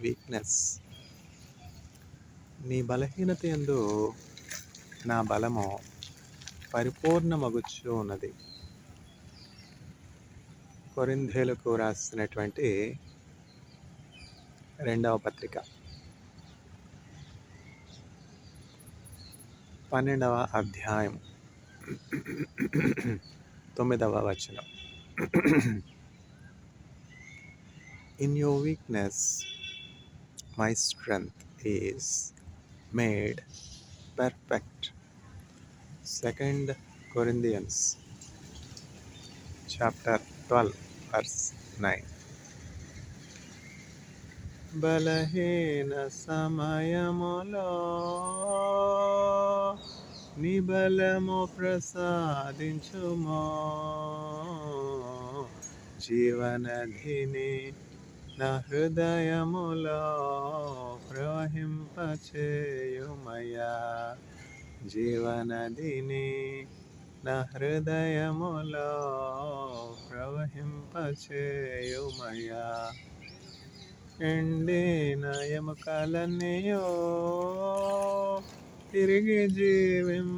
Weakness. నీ బలహీనత యందు నా బలము పరిపూర్ణమగుచు ఉన్నది. కొరింథీయులకు రాసినటువంటి 2వ పత్రిక 12వ అధ్యాయం 9వ వచనం. In your weakness, my strength is made perfect. 2 Corinthians chapter 12 verse 9. బలహీన సమయములో నీ బలము ప్రసాదించుమో, జీవనధిని నా హృదయములో ప్రవహింపచేయుమయ్యా. జీవనదిని నా హృదయములో ప్రవహింపచేయుమయ్యా. ఎండిన ఎముకలన్నీయో తిరిగి జీవింపచేయుమయ్యా.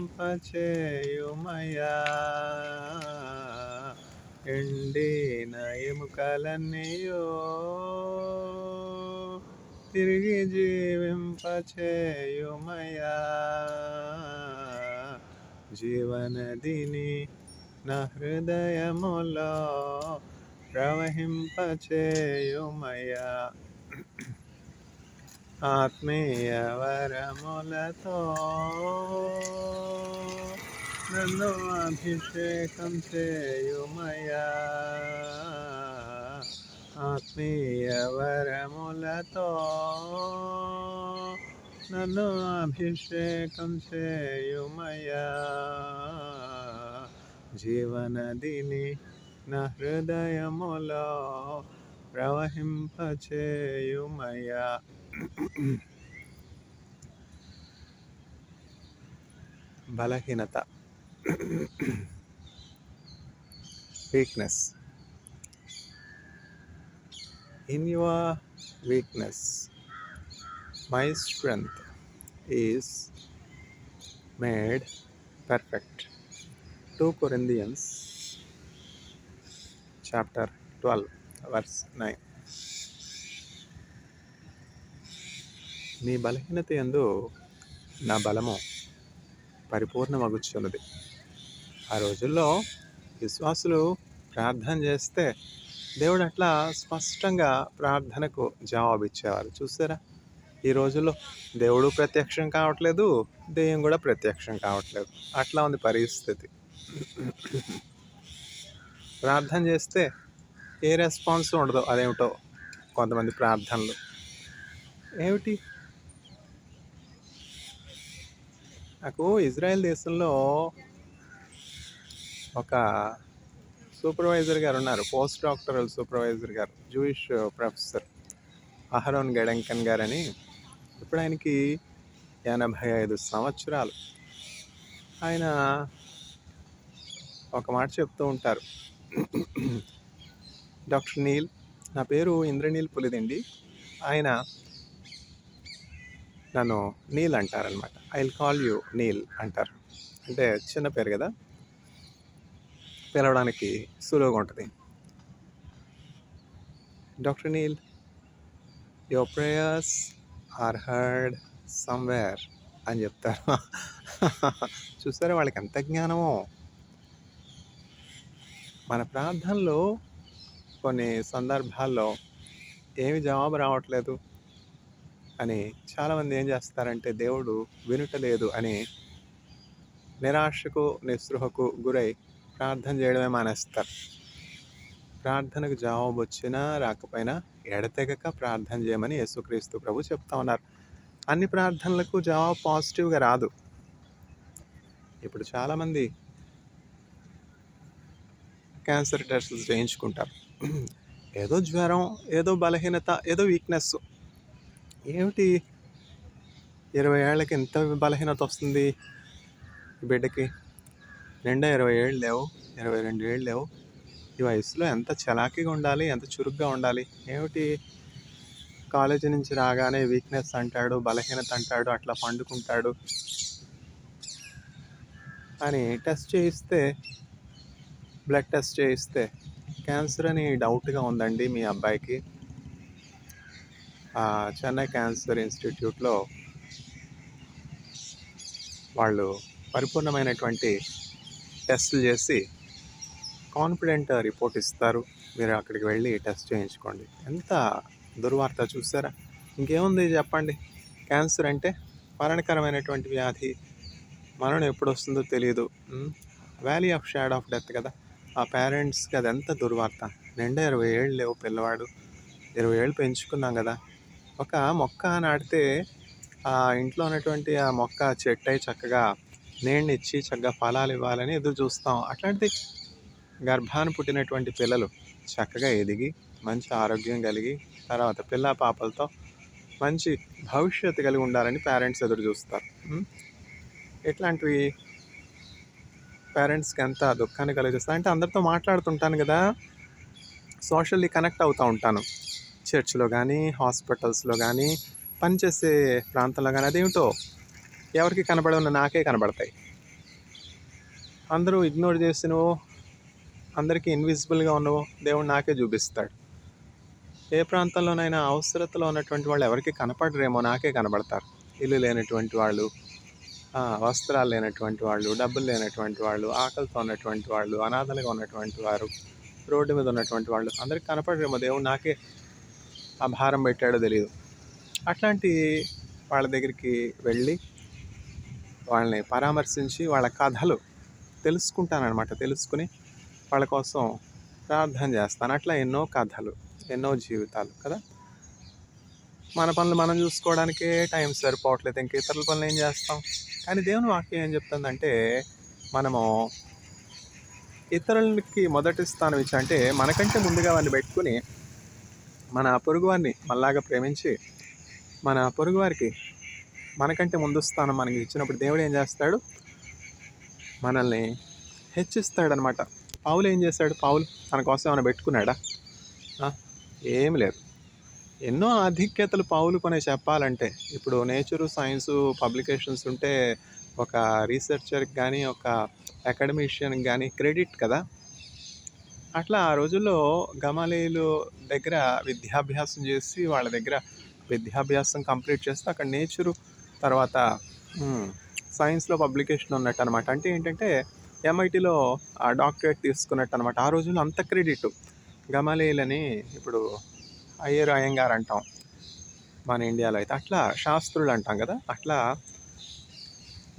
ఎండిన ఎముకలన్నీయో తిరిగి జీవింపచేయుమయ్యా. జీవనదిని నా హృదయములో ప్రవహింపచేయుమయ్యా. ఆత్మీయ వరములతో నన్ను అభిషేకం చేయుమయ్యా. ఆత్మీయ వరములతో నన్ను అభిషేకం చేయుమయ్యా. జీవనదిని నా హృదయములో ప్రవహింపచేయుమయ్యా. బలహీనత, weakness. In your weakness, my strength is made perfect. 2 Corinthians chapter 12 verse 9. నీ బలహీనత యందు నా బలము పరిపూర్ణమగుచున్నది. ఆ రోజుల్లో విశ్వాసులు ప్రార్థన చేస్తే దేవుడు అట్లా స్పష్టంగా ప్రార్థనకు జవాబిచ్చేవారు. చూసారా, ఈ రోజుల్లో దేవుడు ప్రత్యక్షం కావట్లేదు, దెయ్యం కూడా ప్రత్యక్షం కావట్లేదు. అట్లా ఉంది పరిస్థితి. ప్రార్థన చేస్తే ఏ రెస్పాన్స్ ఉండదు. అదేమిటో కొంతమంది ప్రార్థనలు ఏమిటి. నాకు ఇజ్రాయెల్ దేశంలో ఒక సూపర్వైజర్ గారు ఉన్నారు, పోస్ట్ డాక్టరల్ సూపర్వైజర్ గారు, జూయిష్ ప్రొఫెసర్ అహరోన్ గెడెంకన్ గారని. ఇప్పుడు ఆయనకి 85 సంవత్సరాలు. ఆయన ఒక మాట చెప్తూ ఉంటారు. డాక్టర్ నీల్, నా పేరు ఇంద్రనీల్ పులిదండి. ఆయన నన్ను నీల్ అంటారనమాట. I will call you Neil అంటారు. అంటే చిన్న పేరు కదా, పిలవడానికి సులువుగా ఉంటుంది. Doctor Neil, your prayers are heard somewhere అని చెప్తారు. చూసారా వాళ్ళకి ఎంత జ్ఞానమో. మన ప్రార్థనలో కొన్ని సందర్భాల్లో ఏమి జవాబు రావట్లేదు అని చాలామంది ఏం చేస్తారంటే దేవుడు వినుటలేదు అని నిరాశకు నిస్పృహకు గురై ప్రార్థన చేయడమే మానేస్తారు. ప్రార్థనకు జవాబు వచ్చినా రాకపోయినా ఎడతెగక ప్రార్థన చేయమని యేసుక్రీస్తు ప్రభు చెప్తా ఉన్నారు. అన్ని ప్రార్థనలకు జవాబు పాజిటివ్గా రాదు. ఇప్పుడు చాలామంది క్యాన్సర్ టెస్టులు చేయించుకుంటారు. ఏదో జ్వరం, ఏదో బలహీనత, ఏదో వీక్నెస్. ఏమిటి 20 ఏళ్ళకి ఎంత బలహీనత వస్తుంది ఈ బిడ్డకి? నిండా 20 ఏళ్ళు లేవు, 22 ఏళ్ళు లేవు. ఈ వయసులో ఎంత చలాకీగా ఉండాలి, ఎంత చురుగ్గా ఉండాలి. ఏమిటి కాలేజీ నుంచి రాగానే వీక్నెస్ అంటాడు, బలహీనత అంటాడు, అట్లా పండుకుంటాడు అని బ్లడ్ టెస్ట్ చేయిస్తే క్యాన్సర్ అని డౌట్గా ఉందండి మీ అబ్బాయికి. చెన్నై క్యాన్సర్ ఇన్స్టిట్యూట్లో వాళ్ళు పరిపూర్ణమైనటువంటి టెస్టులు చేసి కాన్ఫిడెంట్ రిపోర్ట్ ఇస్తారు. మీరు అక్కడికి వెళ్ళి టెస్ట్ చేయించుకోండి. ఎంత దుర్వార్త చూసారా? ఇంకేముంది చెప్పండి. క్యాన్సర్ అంటే మరణకరమైనటువంటి వ్యాధి. మరణం ఎప్పుడు వస్తుందో తెలియదు. Valley of shadow of death కదా. ఆ పేరెంట్స్కి అది ఎంత దుర్వార్త. నిండా 20 ఏళ్ళు లేవు పిల్లవాడు. 20 ఏళ్ళు పెంచుకున్నాం కదా. ఒక మొక్క నాటితే ఆ ఇంట్లో ఉన్నటువంటి ఆ మొక్క చెట్టై చక్కగా నీళ్ళనిచ్చి చక్కగా ఫలాలు ఇవ్వాలని ఎదురు చూస్తాం. అట్లాంటిది గర్భాన పుట్టినటువంటి పిల్లలు చక్కగా ఎదిగి మంచి ఆరోగ్యం కలిగి తర్వాత పిల్ల పాపలతో మంచి భవిష్యత్తు కలిగి ఉండాలని పేరెంట్స్ ఎదురు చూస్తారు. ఇట్లాంటివి పేరెంట్స్కి ఎంత దుఃఖాన్ని కలిగిస్తాయి అంటే అందరితో మాట్లాడుతుంటాను కదా, సోషల్లీ కనెక్ట్ అవుతూ ఉంటాను. చర్చ్లో కానీ హాస్పిటల్స్లో కానీ పనిచేసే ప్రాంతంలో కానీ అదేమిటో ఎవరికి కనబడవు, నాకే కనబడతాయి. అందరూ ఇగ్నోర్ చేసినవో అందరికీ ఇన్విజిబుల్గా ఉన్నవో దేవుడు నాకే చూపిస్తాడు. ఏ ప్రాంతంలోనైనా అవసరతలో ఉన్నటువంటి వాళ్ళు ఎవరికి కనపడరేమో, నాకే కనబడతారు. ఇల్లు లేనటువంటి వాళ్ళు, వస్త్రాలు లేనటువంటి వాళ్ళు, డబ్బులు లేనటువంటి వాళ్ళు, ఆకలితో ఉన్నటువంటి వాళ్ళు, అనాథలుగా ఉన్నటువంటి వారు, రోడ్డు మీద ఉన్నటువంటి వాళ్ళు అందరికి కనపడరేమో, దేవుడు నాకే ఆ భారం పెట్టాడో తెలియదు. అట్లాంటి వాళ్ళ దగ్గరికి వెళ్ళి వాళ్ళని పరామర్శించి వాళ్ళ కథలు తెలుసుకుంటానన్నమాట. తెలుసుకుని వాళ్ళ కోసం ప్రార్థన చేస్తాను. అట్లా ఎన్నో కథలు, ఎన్నో జీవితాలు కదా. మన పనులు మనం చూసుకోవడానికే టైం సరిపోవట్లేదు, ఇంక ఇతరుల పనులు ఏం చేస్తాం. కానీ దేవుని వాక్యం ఏం చెప్తుందంటే మనము ఇతరులకి మొదటి స్థానం ఇచ్చి, అంటే మనకంటే ముందుగా వారిని పెట్టుకుని మన పొరుగువారిని మనలాగా ప్రేమించి మన పొరుగువారికి మనకంటే ముందు స్థానం మనకి ఇచ్చినప్పుడు దేవుడు ఏం చేస్తాడు, మనల్ని హెచ్చిస్తాడనమాట. పౌలు ఏం చేశాడు? పౌలు తన కోసం ఏమైనా పెట్టుకున్నాడా? ఏమి లేదు. ఎన్నో ఆధిక్యతలు పౌలు కొనే చెప్పాలంటే. ఇప్పుడు నేచరు సైన్సు పబ్లికేషన్స్ ఉంటే ఒక రీసెర్చర్కి కానీ ఒక అకాడమిషియన్కి కానీ క్రెడిట్ కదా. అట్లా ఆ రోజుల్లో గమలీయులు దగ్గర విద్యాభ్యాసం చేసి వాళ్ళ దగ్గర విద్యాభ్యాసం కంప్లీట్ చేస్తే అక్కడ నేచరు తర్వాత సైన్స్లో పబ్లికేషన్ ఉన్నట్టు అనమాట. అంటే ఏంటంటే ఎంఐటీలో డాక్టరేట్ తీసుకున్నట్టు అనమాట. ఆ రోజుల్లో అంత క్రెడిట్ గమలీయులని ఇప్పుడు అయ్యంగారు అంటాం మన ఇండియాలో అయితే, అట్లా శాస్త్రులు అంటాం కదా. అట్లా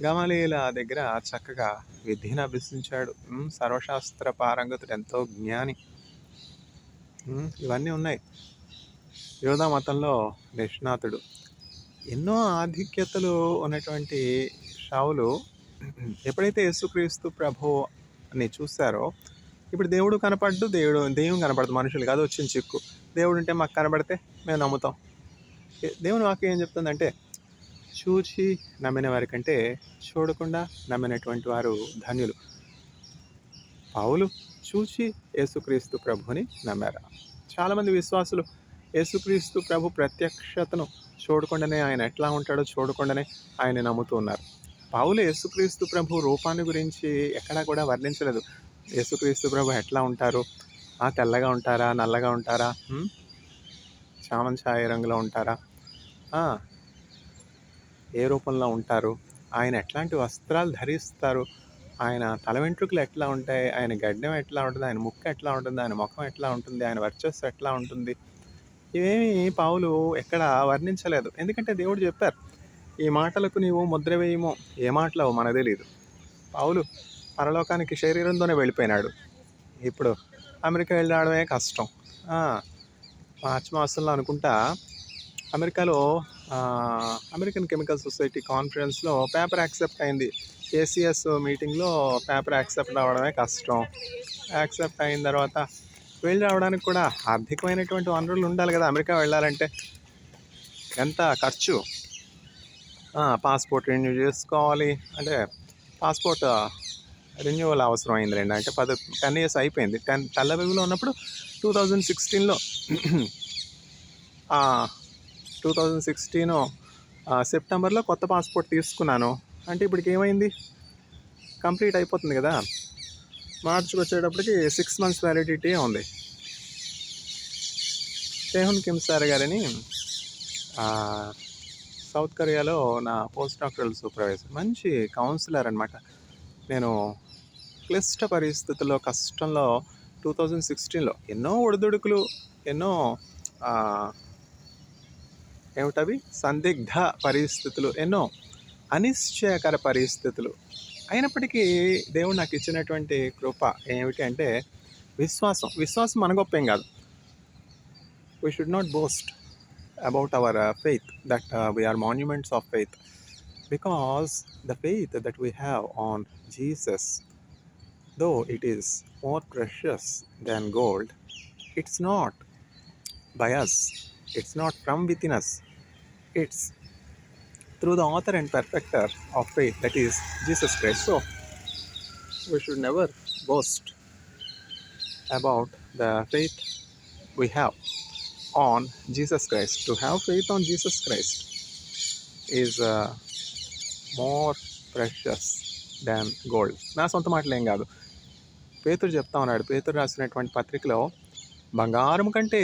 గమలీయుల దగ్గర చక్కగా విద్యను అభ్యసించాడు. సర్వశాస్త్ర పారంగతుడు, ఎంతో జ్ఞాని. ఇవన్నీ ఉన్నాయి. యోధా మతంలో నిష్ణాతుడు. ఎన్నో ఆధిక్యతలు ఉన్నటువంటి షావులు ఎప్పుడైతే యేసుక్రీస్తు ప్రభుని చూశారో, ఇప్పుడు దేవుడు కనపడ్డు, దెయ్యం కనపడదు, మనుషులు కాదు వచ్చిన చిక్కు. దేవుడు ఉంటే మాకు కనబడితే మేము నమ్ముతాం. దేవుని వాక్యం ఏం చెప్తుందంటే చూచి నమ్మిన వారి కంటే చూడకుండా నమ్మినటువంటి వారు ధన్యులు. పౌలు చూచి యేసుక్రీస్తు ప్రభుని నమ్మారు. చాలామంది విశ్వాసులు యేసుక్రీస్తు ప్రభు ప్రత్యక్షతను చూడకుండానే, ఆయన ఎట్లా ఉంటాడో చూడకుండానే ఆయన నమ్ముతూ ఉన్నారు. పౌలు యేసుక్రీస్తు ప్రభు రూపాన్ని గురించి ఎక్కడా కూడా వర్ణించలేదు. యేసుక్రీస్తు ప్రభు ఎట్లా ఉంటారు, తెల్లగా ఉంటారా, నల్లగా ఉంటారా, చామంచాయ రంగులో ఉంటారా, ఏ రూపంలో ఉంటారు, ఆయన ఎట్లాంటి వస్త్రాలు ధరిస్తారు, ఆయన తల వెంట్రుకలు ఎట్లా ఉంటాయి, ఆయన గడ్డం ఎట్లా ఉంటుంది, ఆయన ముక్కు ఎట్లా ఉంటుంది, ఆయన ముఖం ఎట్లా ఉంటుంది, ఆయన వర్చస్సు ఎట్లా ఉంటుంది, ఇవేమి పౌలు ఎక్కడ వర్ణించలేదు. ఎందుకంటే దేవుడు చెప్పారు, ఈ మాటలకు నీవు ముద్ర వేయమో. ఏ మాటలో మనకు తెలియదు. పౌలు పరలోకానికి శరీరంతోనే వెళ్ళిపోయినాడు. ఇప్పుడు అమెరికా వెళ్ళి రావడమే కష్టం. మార్చి మాసంలో అనుకుంటా అమెరికాలో అమెరికన్ కెమికల్ సొసైటీ కాన్ఫరెన్స్లో పేపర్ యాక్సెప్ట్ అయింది. ఏసీఎస్ మీటింగ్లో పేపర్ యాక్సెప్ట్ అవ్వడమే కష్టం. యాక్సెప్ట్ అయిన తర్వాత వెళ్ళి రావడానికి కూడా ఆర్థికమైనటువంటి వనరులు ఉండాలి కదా. అమెరికా వెళ్ళాలంటే ఎంత ఖర్చు. పాస్పోర్ట్ రెన్యూ చేసుకోవాలి, అంటే పాస్పోర్ట్ రెన్యూవల్ అవసరం అయిందిలేండి. అంటే 10 years అయిపోయింది. తెల్లబిగులో ఉన్నప్పుడు 2016లో 2016 సెప్టెంబర్లో కొత్త పాస్పోర్ట్ తీసుకున్నాను. అంటే ఇప్పటికి ఏమైంది, కంప్లీట్ అయిపోతుంది కదా. మార్చికి వచ్చేటప్పటికి 6 months వ్యాలిడిటీ ఉంది. తెహున్ కిమ్ సార్ గారని సౌత్ కొరియాలో నా పోస్ట్ డాక్టరల్ సూపర్వైజర్, మంచి కౌన్సిలర్ అనమాట. నేను క్లిష్ట పరిస్థితుల్లో, కష్టంలో 2016లో ఎన్నో ఒడిదుడుకులు, ఎన్నో ఏమిటవి సందిగ్ధ పరిస్థితులు, ఎన్నో అనిశ్చయకర పరిస్థితులు అయినప్పటికీ దేవుడు నాకు ఇచ్చినటువంటి కృప ఏమిటి అంటే విశ్వాసం. విశ్వాసం మన గొప్పేం కాదు. We should not boast about our faith, that we are monuments of faith, because the faith that we have on Jesus, though it is more precious than gold, it's not by us, it's not from within us, it's through the author and perfecter of faith, that is Jesus Christ. So we should never boast about the faith we have on Jesus Christ. To have faith on Jesus Christ is more precious than gold. నా సొంత మాటలు ఏం కాదు, పేతురు చెప్తా ఉన్నాడు. పేతురు రాసినటువంటి పత్రికలో బంగారం కంటే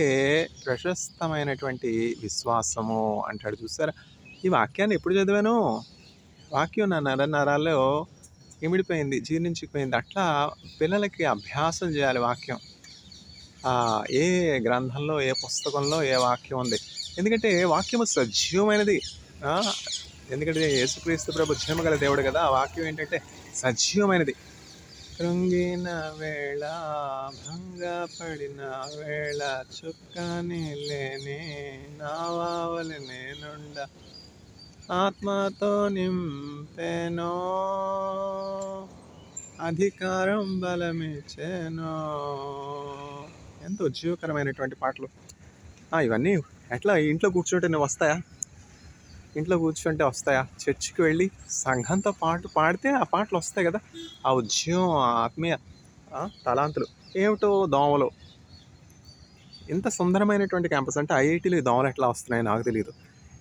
ప్రశస్తమైనటువంటి విశ్వాసము అంటాడు. చూసారా, ఈ వాక్యాన్ని ఎప్పుడు చదివాను, వాక్యం నా నరాల్లో ఇమిడిపోయింది, జీర్ణించిపోయింది. అట్లా పిల్లలకి అభ్యాసం చేయాలి వాక్యం. ఏ గ్రంథంలో, ఏ పుస్తకంలో ఏ వాక్యం ఉంది, ఎందుకంటే వాక్యము సజీవమైనది. ఎందుకంటే యేసుక్రీస్తు ప్రభు జీవగల దేవుడు కదా. ఆ వాక్యం ఏంటంటే సజీవమైనది. కృంగిన వేళ, భంగపడిన వేళ, చుక్కని లేని నావావలి నేనుండ, ఆత్మతో నింపెనో, అధికారం బలమిచ్చెనో. ఎంతో జీవకరమైనటువంటి పాటలు. ఇవన్నీ ఎట్లా ఇంట్లో కూర్చుంటే వస్తాయా? ఇంట్లో కూర్చుంటే వస్తాయా? చర్చికి వెళ్ళి సంఘంతో పాటు పాడితే ఆ పాటలు వస్తాయి కదా. ఆ ఉద్యమం, ఆ ఆత్మీయ తలాంతులు ఏమిటో. దోమలు, ఇంత సుందరమైనటువంటి క్యాంపస్ అంటే ఐఐటీలో దోమలు ఎట్లా వస్తున్నాయో నాకు తెలియదు.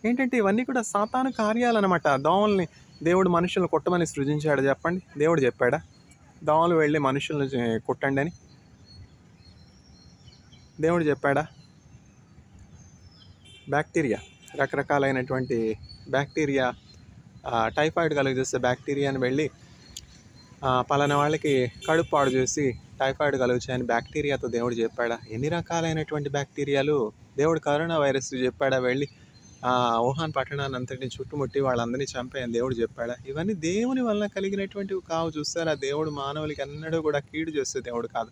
ఏంటంటే ఇవన్నీ కూడా సాతాను కార్యాలన్నమాట. దోమల్ని దేవుడు మనుషులను కొట్టమని సృజించాడు చెప్పండి? దేవుడు చెప్పాడా దోమలు వెళ్ళి మనుషులను కొట్టండి అని? దేవుడు చెప్పాడా? బ్యాక్టీరియా, రకరకాలైనటువంటి బ్యాక్టీరియా, టైఫాయిడ్ కలుగజేసే బ్యాక్టీరియాని వెళ్ళి పలానా వాళ్ళకి కడుపు పాడు చేసి టైఫాయిడ్ కలుగుతాయని బ్యాక్టీరియాతో దేవుడు చెప్పాడా? ఎన్ని రకాలైనటువంటి బ్యాక్టీరియాలు. దేవుడు కరోనా వైరస్ చెప్పాడా? వెళ్ళి వుహాన్ పట్టణాన్ని అంతటిని చుట్టుముట్టి వాళ్ళందరినీ చంపాయని దేవుడు చెప్పాడా? ఇవన్నీ దేవుని వలన కలిగినటువంటివి కావు. చూస్తారా, దేవుడు మానవులకి ఎన్నడూ కూడా కీడు చేసే దేవుడు కాదు.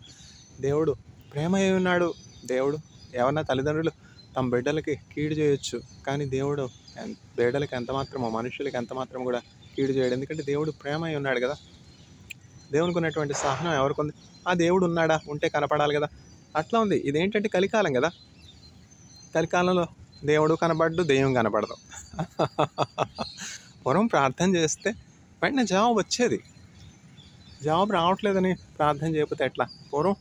దేవుడు ప్రేమ అయి ఉన్నాడు. దేవుడు ఏమన్నా తల్లిదండ్రులు తమ బిడ్డలకి కీడు చేయొచ్చు, కానీ దేవుడు బిడ్డలకి ఎంత మాత్రమో, మనుషులకి ఎంత మాత్రం కూడా కీడు చేయడు. ఎందుకంటే దేవుడు ప్రేమ అయి ఉన్నాడు కదా. దేవునికి ఉన్నటువంటి సహనం ఎవరికి ఉంది? ఆ దేవుడు ఉన్నాడా? ఉంటే కనపడాలి కదా. అట్లా ఉంది. ఇదేంటంటే కలికాలం కదా. కలికాలంలో దేవుడు కనబడ్డు, దెయ్యం కనపడదు. పూర్వం ప్రార్థన చేస్తే వెంటనే జవాబు వచ్చేది. జవాబు రావట్లేదని ప్రార్థన చేయకపోతే ఎట్లా? పూర్వం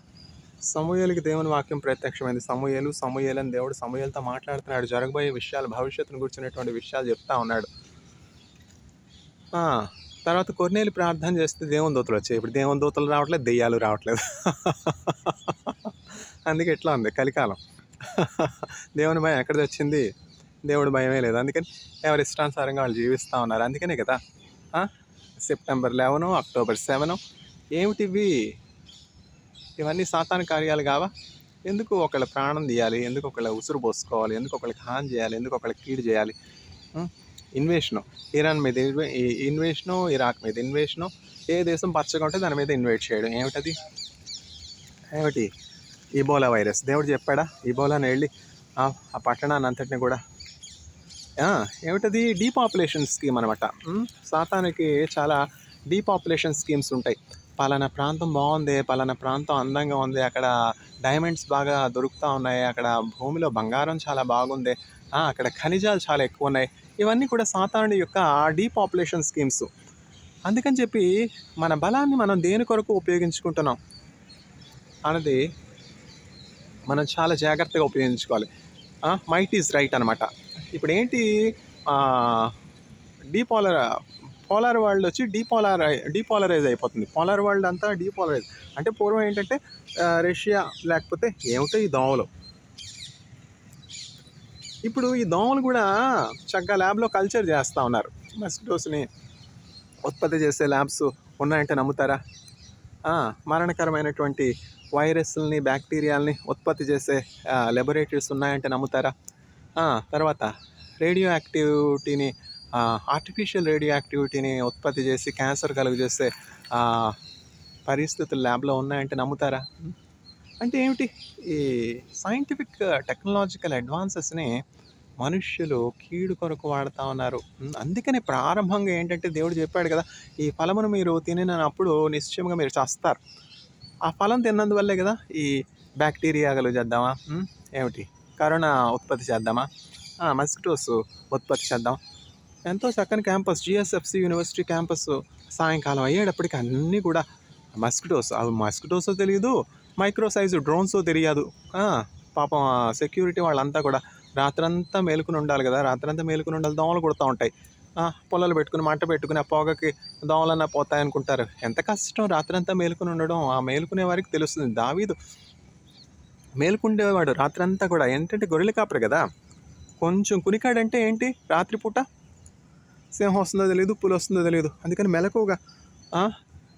సమూయేలుకి దేవుని వాక్యం ప్రత్యక్షమైంది. సమూయేలు అని దేవుడు సమూయేలుతో మాట్లాడుతున్నాడు. జరగబోయే విషయాలు, భవిష్యత్తును గురించినటువంటి విషయాలు చెప్తా ఉన్నాడు. తర్వాత కొర్నేలి ప్రార్థన చేస్తే దేవుని దూతలు వచ్చాయి. ఇప్పుడు దేవుని దూతలు రావట్లేదు, దెయ్యాలు రావట్లేదు. అందుకే ఎట్లా ఉంది కలికాలం. దేవుని భయం ఎక్కడిది వచ్చింది? దేవుడి భయమే లేదు. అందుకని ఎవరి ఇష్టానుసారంగా వాళ్ళు జీవిస్తూ ఉన్నారు. అందుకనే కదా September 11, October 7 ఏమిటివి? ఇవన్నీ సాతాను కార్యాలు కావా? ఎందుకు ఒకళ్ళ ప్రాణం తీయాలి? ఎందుకు ఒకళ్ళ ఉసురు పోసుకోవాలి? ఎందుకు ఒకళ్ళకి హాని చేయాలి? ఎందుకు ఒకళ్ళకి కీడు చేయాలి? ఇన్వేషను, ఇరాన్ మీద ఇన్వేషను, ఇరాక్ మీద ఇన్వేషను, ఏ దేశం పచ్చగా ఉంటే దాని మీద ఇన్వైట్ చేయడం. ఏమిటి? Ebola virus. దేవుడు చెప్పాడా? ఇబోలాని వెళ్ళి ఆ పట్టణాన్ని అంతటిని కూడా ఏమిటది? డీపాపులేషన్ స్కీమ్ అనమాట. సాతానికి చాలా డీపాపులేషన్ స్కీమ్స్ ఉంటాయి. పలానా ప్రాంతం బాగుంది, పలానా ప్రాంతం అందంగా ఉంది, అక్కడ డైమండ్స్ బాగా దొరుకుతూ ఉన్నాయి, అక్కడ భూమిలో బంగారం చాలా బాగుంది, అక్కడ ఖనిజాలు చాలా ఎక్కువ ఉన్నాయి. ఇవన్నీ కూడా సాతానుడి యొక్క డీపాపులేషన్ స్కీమ్స్. అందుకని చెప్పి మన బలాన్ని మనం దేని కొరకు ఉపయోగించుకుంటున్నాం అన్నది మనం చాలా జాగ్రత్తగా ఉపయోగించుకోవాలి. మైట్ ఈజ్ రైట్ అనమాట. ఇప్పుడేంటి డీపోలర్ పోలార్ వరల్డ్ వచ్చి డీపోలరైజ్ అయిపోతుంది. పోలార్ వరల్డ్ అంతా డీపోలరైజ్. అంటే పూర్వం ఏంటంటే రష్యా లేకపోతే ఏమిటో ఈ దోమలు. ఇప్పుడు ఈ దోమలు కూడా చక్కగా ల్యాబ్లో కల్చర్ చేస్తూ ఉన్నారు. మస్కిటోస్ని ఉత్పత్తి చేసే ల్యాబ్స్ ఉన్నాయంటే నమ్ముతారా? మరణకరమైనటువంటి వైరస్ని, బ్యాక్టీరియాలని ఉత్పత్తి చేసే లెబొరేటరీస్ ఉన్నాయంటే నమ్ముతారా? తర్వాత రేడియో యాక్టివిటీని, ఆర్టిఫిషియల్ రేడియో యాక్టివిటీని ఉత్పత్తి చేసి క్యాన్సర్ కలుగజేసే పరిస్థితులు ల్యాబ్లో ఉన్నాయంటే నమ్ముతారా? అంటే ఏమిటి? ఈ సైంటిఫిక్ టెక్నాలజికల్ అడ్వాన్సెస్ని మనుష్యులు కీడు కొరకు వాడుతూ ఉన్నారు. అందుకని ప్రారంభంగా ఏంటంటే దేవుడు చెప్పాడు కదా, ఈ ఫలమును మీరు తినినప్పుడు నిశ్చయంగా మీరు చేస్తారు. ఆ ఫలం తిన్నందువల్లే కదా ఈ బ్యాక్టీరియా చేద్దామా, ఏమిటి కరోనా ఉత్పత్తి చేద్దామా, మస్కిటోస్ ఉత్పత్తి చేద్దాం. ఎంతో చక్కని క్యాంపస్, జిఎస్ఎఫ్సి యూనివర్సిటీ క్యాంపస్. సాయంకాలం అయ్యేటప్పటికి అన్నీ కూడా మస్కిటోస్. అవి మస్కిటోసో తెలియదు, మైక్రో సైజు డ్రోన్సో తెలియదు. పాపం సెక్యూరిటీ వాళ్ళంతా కూడా రాత్రంతా మేలుకుని ఉండాలి కదా, రాత్రంతా మేలుకుని ఉండాలి. దోమలు కొడుతూ ఉంటాయి. పొలాలు పెట్టుకుని మంట పెట్టుకుని ఆ పొగకి దోమలన్నా పోతాయనుకుంటారు. ఎంత కష్టం రాత్రంతా మేలుకుని ఉండడం. ఆ మేలుకునే వారికి తెలుస్తుంది. దావీదు మేలుకుండేవాడు రాత్రంతా కూడా. ఏంటంటే గొర్రెల కాపరి కదా, కొంచెం కునికాడంటే ఏంటి, రాత్రిపూట సింహం వస్తుందో తెలియదు, పులి వస్తుందో తెలియదు. అందుకని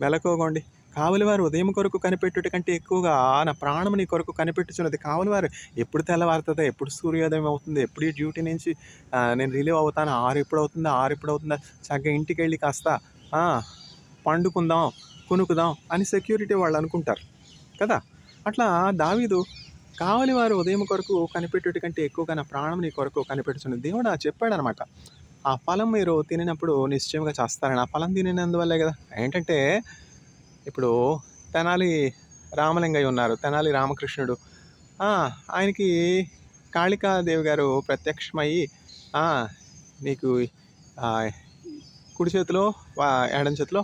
మెలకువగోండి. కావలివారు ఉదయం కొరకు కనిపెట్టుట కంటే ఎక్కువగా నా ప్రాణం నీ కొరకు కనిపెట్టుచున్నది. కావలివారు ఎప్పుడు తెల్లవారుతుందా, ఎప్పుడు సూర్యోదయం అవుతుంది, ఎప్పుడు ఈ డ్యూటీ నుంచి నేను రిలీవ్ అవుతాను, 6 ఎప్పుడు అవుతుందా, చక్కగా ఇంటికి వెళ్ళి కాస్త పండుకుందాం, కొనుక్కుదాం అని సెక్యూరిటీ వాళ్ళు అనుకుంటారు కదా. అట్లా దావీదు కావలివారు ఉదయం కొరకు కనిపెట్టుట కంటే ఎక్కువగా నా ప్రాణం నీ కొరకు కనిపెట్టుచున్నది. దేవుడు చెప్పాడనమాట. ఆ ఫలం మీరు తినినప్పుడు నిశ్చయంగా చేస్తారని. ఆ ఫలం తినినందువల్లే కదా. ఏంటంటే ఇప్పుడు తెనాలి రామలింగయ్య ఉన్నారు, తెనాలి రామకృష్ణుడు. ఆయనకి కాళికాదేవి గారు ప్రత్యక్షమయ్యి నీకు కుడి చేతిలో ఎడం చేతిలో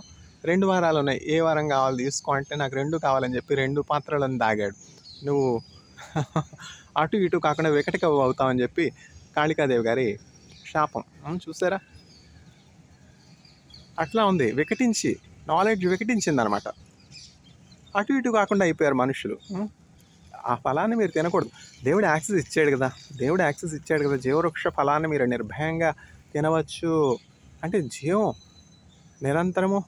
2 వారాలు ఉన్నాయి, ఏ వారం కావాలి తీసుకో అంటే నాకు 2 కావాలని చెప్పి 2 పాత్రలను దాగాడు. నువ్వు అటు ఇటు కాకుండా వికటిక అవుతావని చెప్పి కాళికాదేవి గారి శాపం. చూసారా? అట్లా ఉంది. నాలెడ్జ్ వికటించింది అనమాట. అటు ఇటు కాకుండా అయిపోయారు మనుషులు. ఆ ఫలాన్ని మీరు తినకూడదు. దేవుడు యాక్సెస్ ఇచ్చాడు కదా, జీవవృక్ష ఫలాన్ని మీరు నిర్భయంగా తినవచ్చు. అంటే నిరంతరము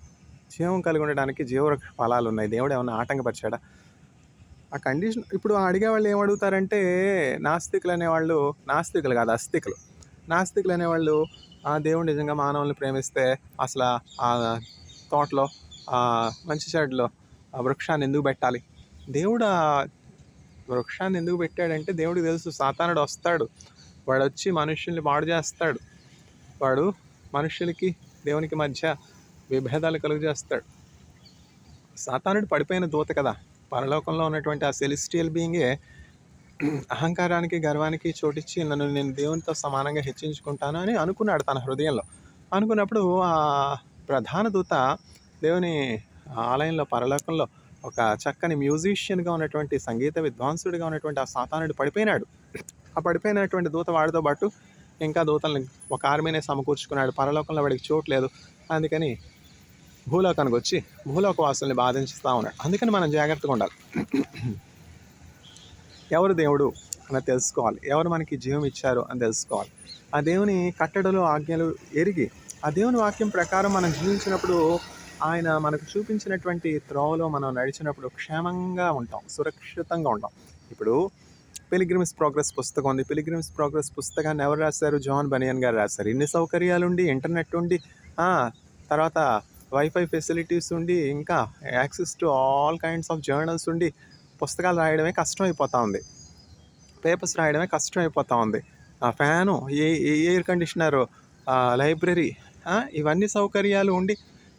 జీవం కలిగి ఉండడానికి జీవవృక్ష ఫలాలు ఉన్నాయి. దేవుడు ఏమన్నా ఆటంకపరిచాడా? ఆ కండిషన్. ఇప్పుడు అడిగే వాళ్ళు ఏమడుగుతారంటే, నాస్తికులు అనేవాళ్ళు, నాస్తికులు కాదు అస్తికులు. నాస్తికులు అనేవాళ్ళు దేవుడు నిజంగా మానవుల్ని ప్రేమిస్తే అసలు ఆ తోటలో మంచి చెడులో ఆ వృక్షాన్ని ఎందుకు పెట్టాలి? దేవుడు ఆ వృక్షాన్ని ఎందుకు పెట్టాడంటే దేవుడికి తెలుసు సాతానుడు వస్తాడు, వాడు వచ్చి మనుషుల్ని పాడు చేస్తాడు, వాడు మనుషులకి దేవునికి మధ్య విభేదాలు కలుగు చేస్తాడు. సాతానుడు పడిపోయిన దూత కదా. పరలోకంలో ఉన్నటువంటి ఆ సెలిస్టియల్ బీయింగే అహంకారానికి గర్వానికి చోటిచ్చి నేను దేవునితో సమానంగా హెచ్చించుకుంటాను అని అనుకున్నాడు తన హృదయంలో. అనుకున్నప్పుడు ఆ ప్రధాన దూత దేవుని ఆలయంలో, పరలోకంలో ఒక చక్కని మ్యూజిషియన్గా ఉన్నటువంటి, సంగీత విద్వాంసుడిగా ఉన్నటువంటి ఆ సాతానుడు పడిపోయినాడు. ఆ పడిపోయినటువంటి దూత వాడితో పాటు ఇంకా దూతల్ని ఒక ఆర్మీనే సమకూర్చుకున్నాడు. పరలోకంలో వాడికి చోటు లేదు. అందుకని భూలోకానికి వచ్చి భూలోక వాసుల్ని బాధించుతూ ఉన్నాడు. అందుకని మనం జాగ్రత్తగా ఉండాలి. ఎవరు దేవుడు అని తెలుసుకోవాలి, ఎవరు మనకి జీవం ఇచ్చారు అని తెలుసుకోవాలి. ఆ దేవుని కట్టడలు, ఆజ్ఞలు ఎరిగి ఆ దేవుని వాక్యం ప్రకారం మనం జీవించినప్పుడు, ఆయన మనకు చూపించినటువంటి త్రోవలో మనం నడిచినప్పుడు క్షేమంగా ఉంటాం, సురక్షితంగా ఉంటాం. ఇప్పుడు పిలిగ్రిమ్స్ ప్రోగ్రెస్ పుస్తకం ఉంది. పిలిగ్రిమ్స్ ప్రోగ్రెస్ పుస్తకాన్ని ఎవరు రాశారు? జాన్ బనియన్ గారు రాశారు. ఇన్ని సౌకర్యాలు ఉండి, ఇంటర్నెట్ ఉండి, తర్వాత వైఫై ఫెసిలిటీస్ ఉండి, ఇంకా access to all kinds of journals ఉండి, పుస్తకాలు రాయడమే కష్టమైపోతూ ఉంది, పేపర్స్ రాయడమే కష్టమైపోతూ ఉంది. ఫ్యాను, ఎయిర్ కండిషనరు, లైబ్రరీ, ఇవన్నీ సౌకర్యాలు ఉండి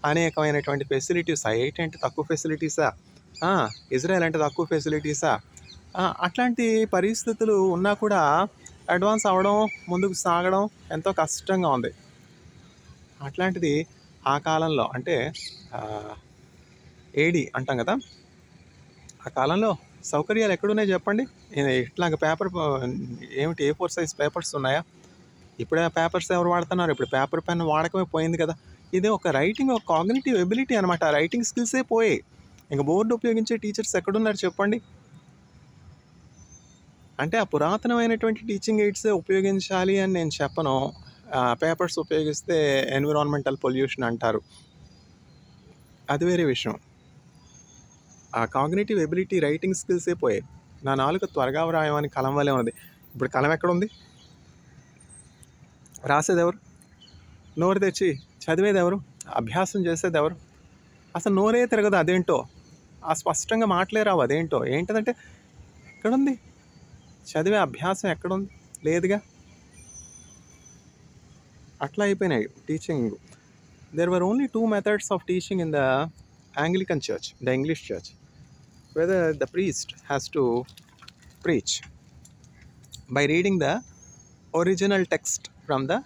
అనేకమైనటువంటి ఫెసిలిటీస్. ఐఐటి అంటే తక్కువ ఫెసిలిటీసా? ఇజ్రాయెల్ అంటే తక్కువ ఫెసిలిటీసా? అట్లాంటి పరిస్థితులు ఉన్నా కూడా అడ్వాన్స్ అవ్వడం, ముందుకు సాగడం ఎంతో కష్టంగా ఉంది. అట్లాంటిది ఆ కాలంలో, అంటే ఏడి అంటాం కదా, ఆ కాలంలో సౌకర్యాలు ఎక్కడున్నాయి చెప్పండి? ఇట్లాగ పేపర్ ఏమిటి, A4 సైజ్ పేపర్స్ ఉన్నాయా? ఇప్పుడే పేపర్స్ ఎవరు వాడుతున్నారు? ఇప్పుడు పేపర్ పెన్ వాడకమే పోయింది కదా. ఇది ఒక రైటింగ్, ఒక కాగ్నిటివ్ ఎబిలిటీ అనమాట. రైటింగ్ స్కిల్సే పోయాయి. ఇంక బోర్డు ఉపయోగించే టీచర్స్ ఎక్కడున్నారు చెప్పండి? అంటే ఆ పురాతనమైనటువంటి టీచింగ్ ఎయిడ్సే ఉపయోగించాలి అని నేను చెప్పను. పేపర్స్ ఉపయోగిస్తే ఎన్విరాన్మెంటల్ పొల్యూషన్ అంటారు, అది వేరే విషయం. ఆ కాగ్నిటివ్ ఎబిలిటీ, రైటింగ్ స్కిల్సే పోయాయి. నా నాలుక త్వరగా వ్రాయమని కలం వల్లే ఉంది. ఇప్పుడు కలం ఎక్కడుంది? రాసేది ఎవరు? నోరు తెచ్చి చదివేది ఎవరు? అభ్యాసం చేసేది ఎవరు? అసలు నోరే తిరగదు, అదేంటో. ఆ స్పష్టంగా మాటలే రావు, అదేంటో. ఏంటంటే ఎక్కడుంది చదివే అభ్యాసం? ఎక్కడుంది? లేదుగా. అట్లా అయిపోయినాయి teaching. There were only two methods of teaching in the Anglican church, the English church. Whether the priest has to preach by reading the original text from the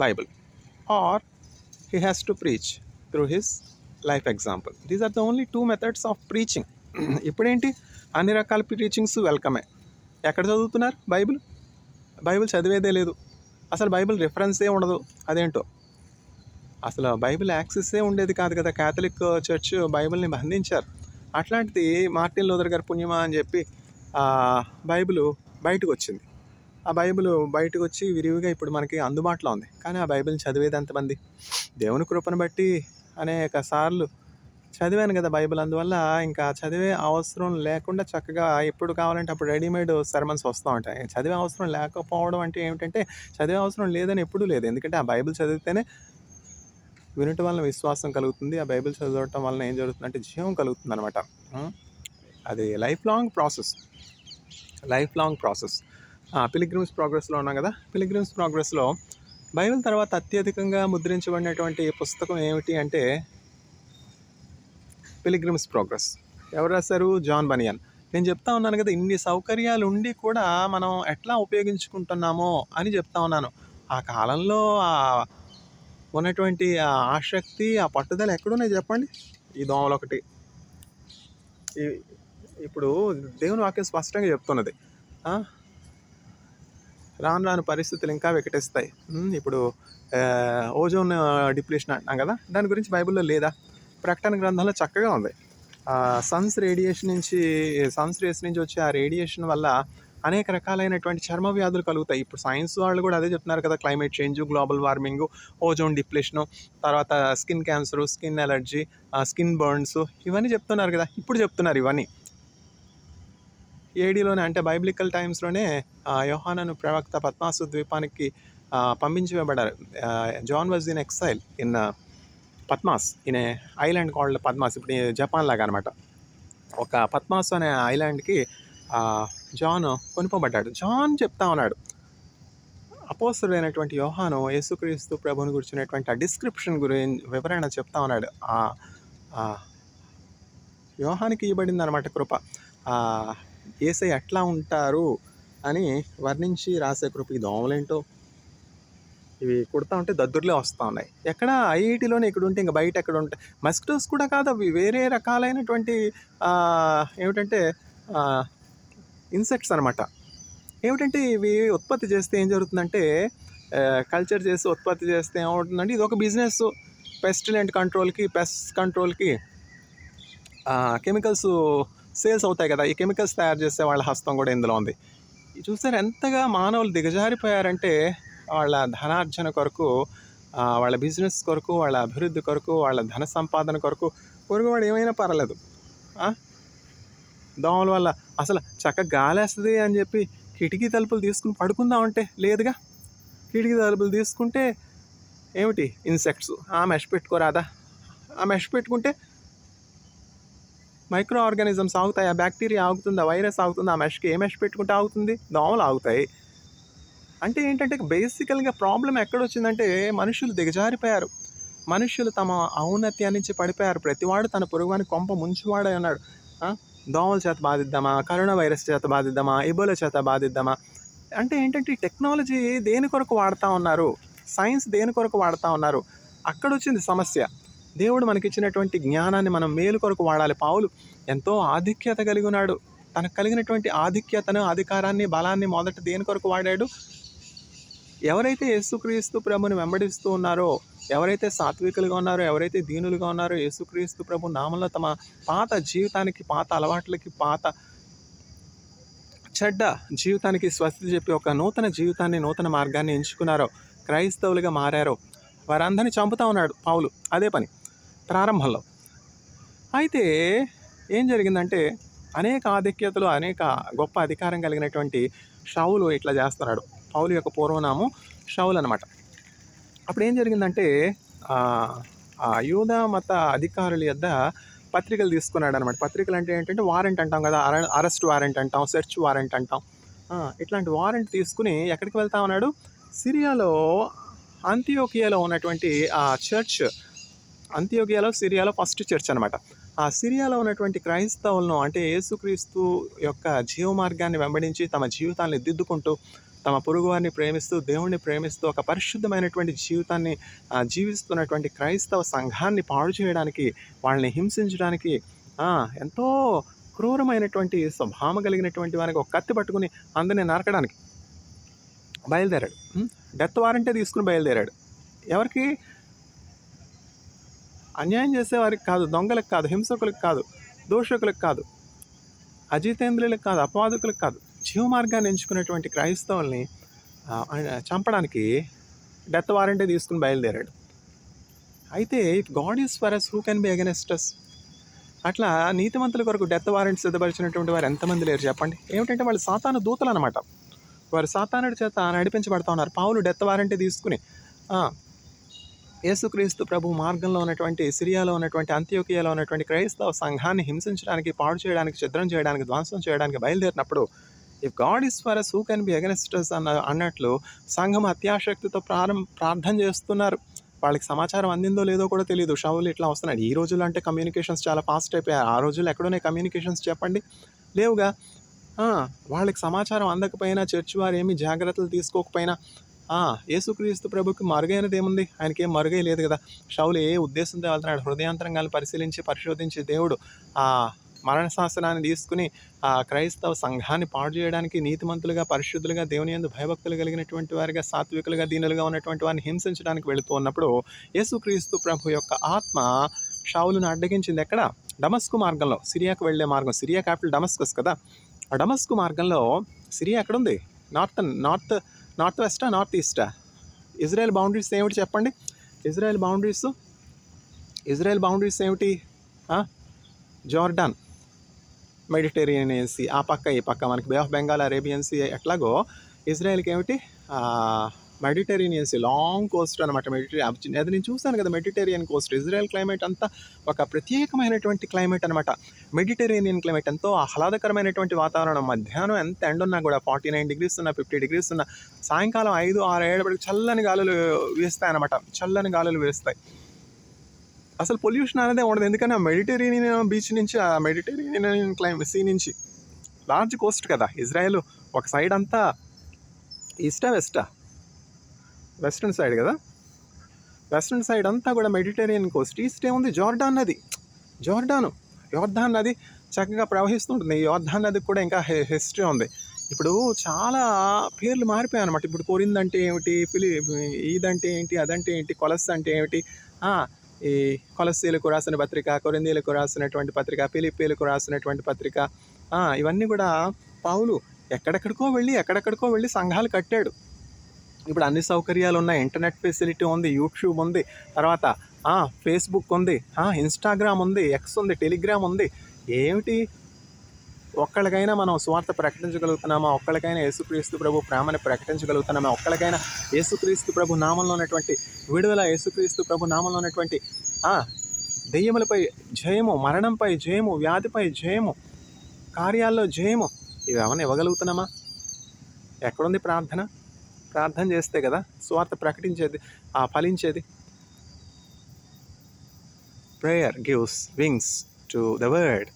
Bible, or he has to preach through his life example. These are the only two methods of preaching. ఇప్పుడేంటి, అన్ని రకాల preachings వెల్కమే. ఎక్కడ చదువుతున్నారు Bible చదివేదే లేదు. అసలు Bible రిఫరెన్సే ఉండదు, అదేంటో. అసలు బైబిల్ యాక్సెస్సే ఉండేది కాదు కదా. క్యాథలిక్ చర్చ్ బైబిల్ని బంధించారు. అట్లాంటిది మార్టిన్ లూథర్ గారి పుణ్యమా అని చెప్పి బైబిల్ బయటకు వచ్చింది. ఆ బైబిల్ బయటకు వచ్చి విరివిగా ఇప్పుడు మనకి అందుబాటులో ఉంది. కానీ ఆ బైబిల్ని చదివేది ఎంతమంది? దేవుని కృపను బట్టి అనేక సార్లు చదివాను కదా బైబిల్. అందువల్ల ఇంకా చదివే అవసరం లేకుండా చక్కగా ఎప్పుడు కావాలంటే అప్పుడు రెడీమేడ్ సెర్మన్స్ వస్తూ ఉంటాయి. చదివే అవసరం లేకపోవడం అంటే ఏమిటంటే, చదివే అవసరం లేదని ఎప్పుడూ లేదు. ఎందుకంటే ఆ బైబిల్ చదివితేనే వినటం వలన విశ్వాసం కలుగుతుంది. ఆ బైబిల్ చదవటం వలన ఏం జరుగుతుందంటే జీవం కలుగుతుంది అనమాట. అది లైఫ్ లాంగ్ ప్రాసెస్. పిలిగ్రిమ్స్ ప్రోగ్రెస్లో ఉన్నాం కదా. పిలిగ్రిమ్స్ ప్రోగ్రెస్లో బైబిల్ తర్వాత అత్యధికంగా ముద్రించబడినటువంటి పుస్తకం ఏమిటి అంటే పిలిగ్రిమ్స్ ప్రోగ్రెస్. ఎవరు రాశారు? జాన్ బనియన్. నేను చెప్తా ఉన్నాను కదా, ఇన్ని సౌకర్యాలు ఉండి కూడా మనం ఎట్లా ఉపయోగించుకుంటున్నామో అని చెప్తా ఉన్నాను. ఆ కాలంలో ఉన్నటువంటి ఆ ఆసక్తి, ఆ పట్టుదల ఎక్కడున్నాయి చెప్పండి? ఈ దోమలు ఒకటి. ఇప్పుడు దేవుని వాక్యం స్పష్టంగా చెప్తున్నది, రాను రాను పరిస్థితులు ఇంకా వికటిస్తాయి. ఇప్పుడు ఓజోన్ డిప్లీషన్ అంటున్నాం కదా, దాని గురించి బైబిల్లో లేదా? ప్రకటన గ్రంథంలో చక్కగా ఉంది. సన్స్ రేస్ నుంచి వచ్చే ఆ రేడియేషన్ వల్ల అనేక రకాలైనటువంటి చర్మ వ్యాధులు కలుగుతాయి. ఇప్పుడు సైన్స్ వాళ్ళు కూడా అదే చెప్తున్నారు కదా. Climate change, global warming, ozone depletion, తర్వాత skin cancer, skin allergy, skin burns, ఇవన్నీ చెప్తున్నారు కదా. ఇప్పుడు చెప్తున్నారు ఇవన్నీ ఏడీలోనే, అంటే బైబిలికల్ టైమ్స్లోనే యోహానను ప్రవక్త పద్మాసు ద్వీపానికి పంపించబడ్డారు. John was in exile in Patmos, in a island called Patmos. ఇప్పుడు జపాన్ లాగా అనమాట. ఒక పద్మాస్ అనే ఐలాండ్కి జాన్ కొనుకోబడ్డాడు. జాన్ చెప్తా ఉన్నాడు, అపోస్తలుడైనటువంటి యోహాను యేసుక్రీస్తు ప్రభువుని గురించినటువంటి ఆ డిస్క్రిప్షన్ వివరణ చెప్తా ఉన్నాడు. యోహానికి ఇవ్వబడింది అనమాట కృప. యేసయ్య ఎట్లా ఉంటారు అని వర్ణించి రాసే కృప. ఈ దోమలేంటో ఇవి కుడతా ఉంటే దద్దుర్లే వస్తూ ఉన్నాయి. ఎక్కడ ఐఐటీలోనే ఇక్కడ ఉంటే ఇంకా బయట ఎక్కడ ఉంటాయి? మస్కిటోస్ కూడా కాదు అవి, వేరే రకాలైనటువంటి ఏమిటంటే ఇన్సెక్ట్స్ అనమాట. ఏమిటంటే ఇవి ఉత్పత్తి చేస్తే ఏం జరుగుతుందంటే, కల్చర్ చేసి ఉత్పత్తి చేస్తే ఏమవుతుందంటే, ఇది ఒక బిజినెస్. పెస్టిలెంట్ కంట్రోల్కి, పెస్ట్ కంట్రోల్కి కెమికల్స్ సేల్స్ అవుతాయి కదా. ఈ కెమికల్స్ తయారు చేసే వాళ్ళ హస్తం కూడా ఇందులో ఉంది. చూసారు ఎంతగా మానవులు దిగజారిపోయారంటే, వాళ్ళ ధనార్జన కొరకు, వాళ్ళ బిజినెస్ కొరకు, వాళ్ళ అభివృద్ధి కొరకు, వాళ్ళ ధన సంపాదన కొరకు పొరుగువాడు ఏమైనా పర్లేదు. దోమల వల్ల అసలు చక్కగా గాలేస్తుంది అని చెప్పి కిటికీ తలుపులు తీసుకుని పడుకుందామంటే లేదుగా. కిటికీ తలుపులు తీసుకుంటే ఏమిటి? ఇన్సెక్ట్స్. మెష్ పెట్టుకోరాదా? మెష్ పెట్టుకుంటే మైక్రో ఆర్గానిజమ్స్ ఆగుతాయి. ఆ బ్యాక్టీరియా ఆగుతుంది, ఆ వైరస్ ఆగుతుంది. ఆ మెష్కి ఏ మెష్ పెట్టుకుంటే ఆగుతుంది? దోమలు ఆగుతాయి. అంటే ఏంటంటే బేసికల్గా ప్రాబ్లం ఎక్కడొచ్చిందంటే, మనుషులు దిగజారిపోయారు. మనుషులు తమ ఔన్నత్యాన్ని నుంచి పడిపోయారు. ప్రతివాడు తన పొరుగువాని కొంప ముంచువాడే ఉన్నాడు. దోమల చేత బాధిద్దామా, కరోనా వైరస్ చేత బాధిద్దామా, ఎబోలా చేత బాధిద్దామా? అంటే ఏంటంటే ఈ టెక్నాలజీ దేని కొరకు వాడుతూ ఉన్నారు, సైన్స్ దేని కొరకు వాడుతూ ఉన్నారు, అక్కడొచ్చింది సమస్య. దేవుడు మనకిచ్చినటువంటి జ్ఞానాన్ని మనం మేలు కొరకు వాడాలి. పౌలు ఎంతో ఆధిక్యత కలిగి ఉన్నాడు. తనకు కలిగినటువంటి ఆధిక్యతను, అధికారాన్ని, బలాన్ని మొదట దేని కొరకు వాడాడు? ఎవరైతే యేసుక్రీస్తు ప్రభుని వెంబడిస్తూ ఉన్నారో, ఎవరైతే సాత్వికులుగా ఉన్నారో, ఎవరైతే దీనులుగా ఉన్నారో, యేసుక్రీస్తు ప్రభు నామంలో తమ పాత జీవితానికి, పాత అలవాట్లకి, పాత చెడ్డ జీవితానికి స్వస్తి చెప్పి ఒక నూతన జీవితాన్ని, నూతన మార్గాన్ని ఎంచుకున్నారో, క్రైస్తవులుగా మారారో, వారందరినీ చంపుతా ఉన్నాడు పౌలు. అదే పని ప్రారంభంలో. అయితే ఏం జరిగిందంటే, అనేక ఆధిక్యతలు, అనేక గొప్ప అధికారం కలిగినటువంటి షౌలు ఇట్లా చేస్తున్నాడు. పౌలు యొక్క పూర్వనామం షౌలు అనమాట. అప్పుడు ఏం జరిగిందంటే, యూదా మత అధికారుల యొద్ద పత్రికలు తీసుకున్నాడు అనమాట. పత్రికలు అంటే ఏంటంటే వారెంట్ అంటాం కదా, అరెస్ట్ వారెంట్ అంటాం, సెర్చ్ వారెంట్ అంటాం. ఇట్లాంటి వారెంట్ తీసుకుని ఎక్కడికి వెళ్తా ఉన్నాడు? సిరియాలో అంతియోకియాలో ఉన్నటువంటి ఆ చర్చ్, అంతియోకియాలో సిరియాలో ఫస్ట్ చర్చ్ అనమాట. ఆ సిరియాలో ఉన్నటువంటి క్రైస్తవులను, అంటే యేసుక్రీస్తు యొక్క జీవ మార్గాన్ని వెంబడించి తమ జీవితాన్ని దిద్దుకుంటూ, తమ పొరుగువారిని ప్రేమిస్తూ, దేవుణ్ణి ప్రేమిస్తూ ఒక పరిశుద్ధమైనటువంటి జీవితాన్ని జీవిస్తున్నటువంటి క్రైస్తవ సంఘాన్ని పాడు చేయడానికి, వాళ్ళని హింసించడానికి, ఎంతో క్రూరమైనటువంటి స్వభావం కలిగినటువంటి వారికి ఒక కత్తి పట్టుకుని అందరినీ నరకడానికి బయలుదేరాడు. డెత్ వారంటే తీసుకుని బయలుదేరాడు. ఎవరికి? అన్యాయం చేసేవారికి కాదు, దొంగలకు కాదు, హింసకులకు కాదు, దోషకులకు కాదు, అజితేంద్రులకు కాదు, అపవాదకులకు కాదు, జీవ మార్గాన్ని ఎంచుకున్నటువంటి క్రైస్తవుల్ని చంపడానికి డెత్ వారెంటే తీసుకుని బయలుదేరాడు. అయితే if God is for us, who can be against us? అట్లా నీతిమంతుల కొరకు డెత్ వారెంట్ సిద్ధపరిచినటువంటి వారు ఎంతమంది లేరు చెప్పండి? ఏమిటంటే వాళ్ళు సాతాను దూతలు అనమాట. వారు సాతానుడి చేత నడిపించబడతా ఉన్నారు. పౌలు డెత్ వారెంటే తీసుకుని యేసుక్రీస్తు ప్రభు మార్గంలో ఉన్నటువంటి సిరియాలో ఉన్నటువంటి అంత్యోకియాలో ఉన్నటువంటి క్రైస్తవ సంఘాన్ని హింసించడానికి, పాడు చేయడానికి, ఛిద్రం చేయడానికి, ధ్వంసం చేయడానికి బయలుదేరినప్పుడు, if God is for us, who can be against us అన్నట్లు సంఘం అత్యాశక్తితో ప్రార్థన చేస్తున్నారు. వాళ్ళకి సమాచారం అందిందో లేదో కూడా తెలియదు. షౌలు ఇట్లా వస్తున్నాడు. ఈ రోజుల్లో అంటే కమ్యూనికేషన్స్ చాలా ఫాస్ట్ అయిపోయాయి. ఆ రోజుల్లో ఎక్కడున్నాయి కమ్యూనికేషన్స్ చెప్పండి? లేవుగా. వాళ్ళకి సమాచారం అందకపోయినా, చర్చి వారు ఏమి జాగ్రత్తలు తీసుకోకపోయినా, యేసుక్రీస్తు ప్రభుకి మరుగైనది ఏముంది? ఆయనకి ఏం మరుగై లేదు కదా. షౌలు ఏ ఉద్దేశంతో వెళ్తున్నాడు? హృదయాంతరంగాలను పరిశీలించి పరిశోధించి దేవుడు ఆ మరణ శాసనాన్ని తీసుకుని ఆ క్రైస్తవ సంఘాన్ని పాడు చేయడానికి, నీతిమంతులుగా, పరిశుద్ధులుగా, దేవుని యందు భయభక్తులు కలిగినటువంటి వారిగా, సాత్వికులుగా, దీనులుగా ఉన్నటువంటి వారిని హింసించడానికి వెళుతూ ఉన్నప్పుడు యేసుక్రీస్తు ప్రభు యొక్క ఆత్మ షౌలును అడ్డగించింది. ఎక్కడ? డమస్కు మార్గంలో, సిరియాకు వెళ్ళే మార్గం. సిరియా క్యాపిటల్ డమస్కస్ కదా. ఆ డమస్కు మార్గంలో, సిరియా ఎక్కడుంది? నార్త్ వెస్టా, నార్త్ ఈస్టా? ఇజ్రాయెల్ బౌండరీస్ ఏమిటి చెప్పండి? ఇజ్రాయెల్ బౌండరీస్ ఏమిటి? జార్డాన్, మెడిటేరియన్ సీ, ఆ పక్క ఈ పక్క మనకి bay of Bengal, Arabian sea ఎట్లాగో ఇజ్రాయెల్కి ఏమిటి? మెడిటేరియన్ సీ, లాంగ్ కోస్ట్ అనమాట. అది నేను చూస్తాను కదా, మెడిటేరియన్ కోస్ట్. ఇజ్రాయెల్ క్లైమేట్ అంతా ఒక ప్రత్యేకమైనటువంటి క్లైమేట్ అనమాట. మెడిటేరియన్ క్లైమేట్, ఎంతో ఆహ్లాదకరమైనటువంటి వాతావరణం. మధ్యాహ్నం ఎంత ఎండున్నా కూడా 49 degrees ఉన్నా, 50 degrees ఉన్నా, సాయంకాలం 5, 6, 7 చల్లని గాలులు వీస్తాయి అనమాట. చల్లని గాలులు వీస్తాయి. అసలు పొల్యూషన్ అనేది ఉండదు. ఎందుకంటే మెడిటేరియన్ బీచ్ నుంచి, ఆ మెడిటేరియన్ సీ నుంచి, లార్జ్ కోస్ట్ కదా ఇజ్రాయెల్. ఒక సైడ్ అంతా ఈస్టా, వెస్టర్న్ సైడ్ కదా. వెస్టర్న్ సైడ్ అంతా కూడా మెడిటేరియన్ కోస్ట్. ఈస్ట్ ఏముంది? జార్డాన్ నది చక్కగా ప్రవహిస్తుంటుంది. ఈ యోర్దాన్ నదికి కూడా ఇంకా హిస్టరీ ఉంది. ఇప్పుడు చాలా పేర్లు మారిపోయాయి అనమాట. ఇప్పుడు కొరింథ్ అంటే ఏమిటి, ఇదంటే ఏంటి, అదంటే ఏంటి, కొలస్ అంటే ఏమిటి, ఈ కొలస్సీలకు రాసిన పత్రిక, కొరింథీలకు రాసినటువంటి పత్రిక, ఫిలిప్పీలకు రాసినటువంటి పత్రిక, ఇవన్నీ కూడా పౌలు ఎక్కడెక్కడికో వెళ్ళి సంఘాలు కట్టాడు. ఇప్పుడు అన్ని సౌకర్యాలు ఉన్నాయి. ఇంటర్నెట్ ఫెసిలిటీ ఉంది, యూట్యూబ్ ఉంది, తర్వాత ఫేస్బుక్ ఉంది, ఇన్స్టాగ్రామ్ ఉంది, ఎక్స్ ఉంది, టెలిగ్రామ్ ఉంది. ఏమిటి? ఒక్కళ్ళకైనా మనం స్వార్థ ప్రకటించగలుగుతున్నామా? ఒక్కళ్ళకైనా యేసుక్రీస్తు ప్రభు ప్రేమని ప్రకటించగలుగుతున్నామా? ఒక్కళ్ళకైనా యేసుక్రీస్తు ప్రభు నామంలో ఉన్నటువంటి విడుదల, యేసుక్రీస్తు ప్రభు నామంలో ఉన్నటువంటి దెయ్యములపై జయము, మరణంపై జయము, వ్యాధిపై జయము, కార్యాల్లో జయము, ఇవి ఏమైనా ఇవ్వగలుగుతున్నామా? ఎక్కడుంది ప్రార్థన చేస్తే కదా స్వార్థ ప్రకటించేది, ఫలించేది. Prayer gives wings to the word.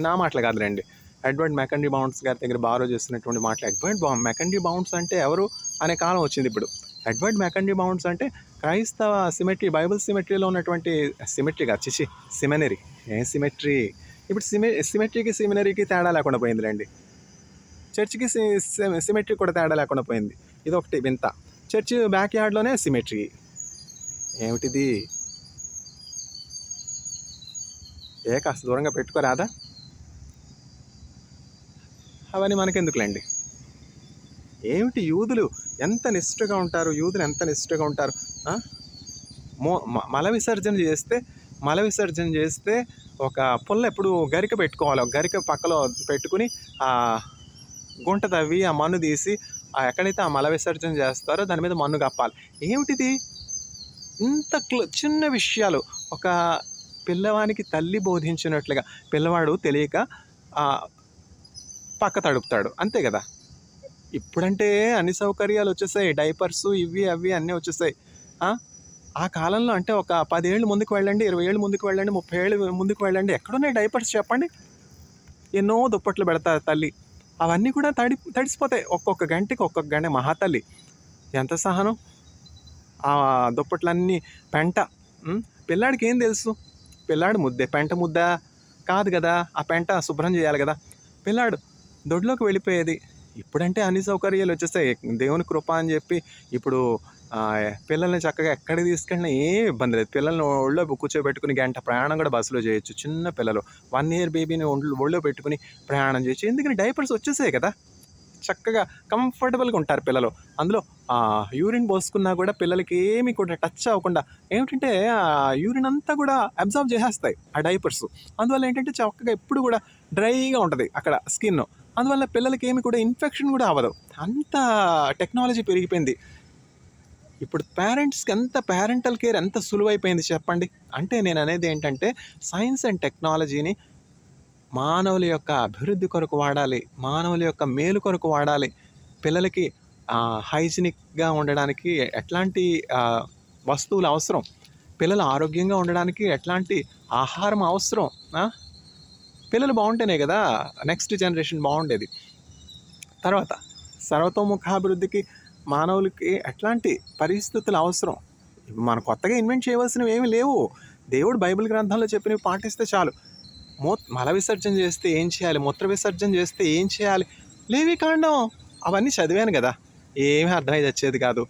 నా మాటలు కాదులేండి, ఎడ్వర్డ్ మెకండీ బౌండ్స్ గారి దగ్గర బారో చేస్తున్నటువంటి మాటలు. ఎడ్వర్డ్ మెకండీ బౌండ్స్ అంటే ఎవరు అనే కాలం వచ్చింది ఇప్పుడు. ఎడ్వర్డ్ మెకండీ బౌండ్స్ అంటే క్రైస్తవ సిమెట్రీ, బైబిల్ సిమెట్రీలో ఉన్నటువంటి సిమెనరీ. ఏ సిమెట్రీ? ఇప్పుడు సిమెట్రీకి సిమినరీకి తేడా లేకుండా పోయిందిలేండి. చర్చికి సిమెట్రీ కూడా తేడా లేకుండా పోయింది. ఇదొకటి వింత. చర్చ్ బ్యాక్ యార్డ్లోనే సిమెట్రీ. ఏమిటిది? కాస్త దూరంగా పెట్టుకోరాదా? అవన్నీ మనకెందుకులేండి. ఏమిటి యూదులు ఎంత నిష్ఠగా ఉంటారు, యూదులు ఎంత నిష్ఠగా ఉంటారు. మల విసర్జన చేస్తే ఒక పుల్ల ఎప్పుడు గరిక పెట్టుకోవాలి. ఒక గరిక పక్కలో పెట్టుకుని ఆ గుంట తవ్వి ఆ మన్ను తీసి ఎక్కడైతే ఆ మల విసర్జన చేస్తారో దాని మీద మన్ను కప్పాలి. ఏమిటిది? ఇంత చిన్న విషయాలు ఒక పిల్లవానికి తల్లి బోధించినట్లుగా పిల్లవాడు తెలియక పక్క తడుపుతాడు, అంతే కదా. ఇప్పుడంటే అన్ని సౌకర్యాలు వచ్చేసాయి, డైపర్సు ఇవి అవి అన్నీ వచ్చేసాయి. ఆ కాలంలో అంటే ఒక 10 ఏళ్ళు ముందుకు వెళ్ళండి, 20 ఏళ్ళు ముందుకు వెళ్ళండి, 30 ఏళ్ళు ముందుకు వెళ్ళండి, ఎక్కడున్నాయి డైపర్స్ చెప్పండి? ఎన్నో దుప్పట్లు పెడతారు తల్లి, అవన్నీ కూడా తడిసిపోతాయి. ఒక్కొక్క గంటకి గంట మహాతల్లి ఎంత సహనం. ఆ దుప్పట్లన్నీ పెంట. పిల్లాడికి ఏం తెలుసు? పిల్లాడు పెంట ముద్ద కాదు కదా, ఆ పెంట శుభ్రం చేయాలి కదా. పిల్లాడు దొడ్లోకి వెళ్ళిపోయేది. ఇప్పుడంటే అన్ని సౌకర్యాలు వచ్చేస్తాయి, దేవుని కృప అని చెప్పి ఇప్పుడు పిల్లల్ని చక్కగా ఎక్కడికి తీసుకెళ్ళినా ఏం ఇబ్బంది లేదు. పిల్లల్ని ఒళ్ళో కూర్చోబెట్టుకుని గంట ప్రయాణం కూడా బస్సులో చేయొచ్చు. చిన్న పిల్లలు 1 year బేబీని ఒళ్ళో పెట్టుకుని ప్రయాణం చేయొచ్చు. ఎందుకని డైపర్స్ వచ్చేసాయి కదా, చక్కగా కంఫర్టబుల్గా ఉంటారు పిల్లలు. అందులో యూరిన్ పోసుకున్నా కూడా పిల్లలకి ఏమి కూడా టచ్ అవ్వకుండా, ఏమిటంటే ఆ యూరిన్ అంతా కూడా అబ్జర్వ్ చేసేస్తాయి ఆ డైపర్స్. అందువల్ల ఏంటంటే చక్కగా ఎప్పుడు కూడా డ్రైగా ఉంటుంది అక్కడ స్కిన్. అందువల్ల పిల్లలకి ఏమి కూడా ఇన్ఫెక్షన్ కూడా అవ్వదు. అంత టెక్నాలజీ పెరిగిపోయింది. ఇప్పుడు పేరెంట్స్కి పేరెంటల్ కేర్ ఎంత సులువైపోయింది చెప్పండి. అంటే నేను అనేది ఏంటంటే సైన్స్ అండ్ టెక్నాలజీని మానవుల యొక్క అభివృద్ధి కొరకు వాడాలి, మానవుల యొక్క మేలు కొరకు వాడాలి. పిల్లలకి హైజీనిక్గా ఉండడానికి ఎట్లాంటి వస్తువులు అవసరం, పిల్లలు ఆరోగ్యంగా ఉండడానికి ఎట్లాంటి ఆహారం అవసరం, పిల్లలు బాగుంటేనే కదా నెక్స్ట్ జనరేషన్ బాగుండేది. తర్వాత సర్వతోముఖాభివృద్ధికి మానవులకి ఎట్లాంటి పరిస్థితులు అవసరం. మనం కొత్తగా ఇన్వెంట్ చేయవలసినవి ఏమీ లేవు. దేవుడు బైబిల్ గ్రంథంలో చెప్పినవి పాటిస్తే చాలు. మల విసర్జన చేస్తే ఏం చేయాలి, మూత్ర విసర్జన చేస్తే ఏం చేయాలి, లేవికాండం అవన్నీ చదివాను కదా, ఏమీ అర్థమైతే వచ్చేది కాదు.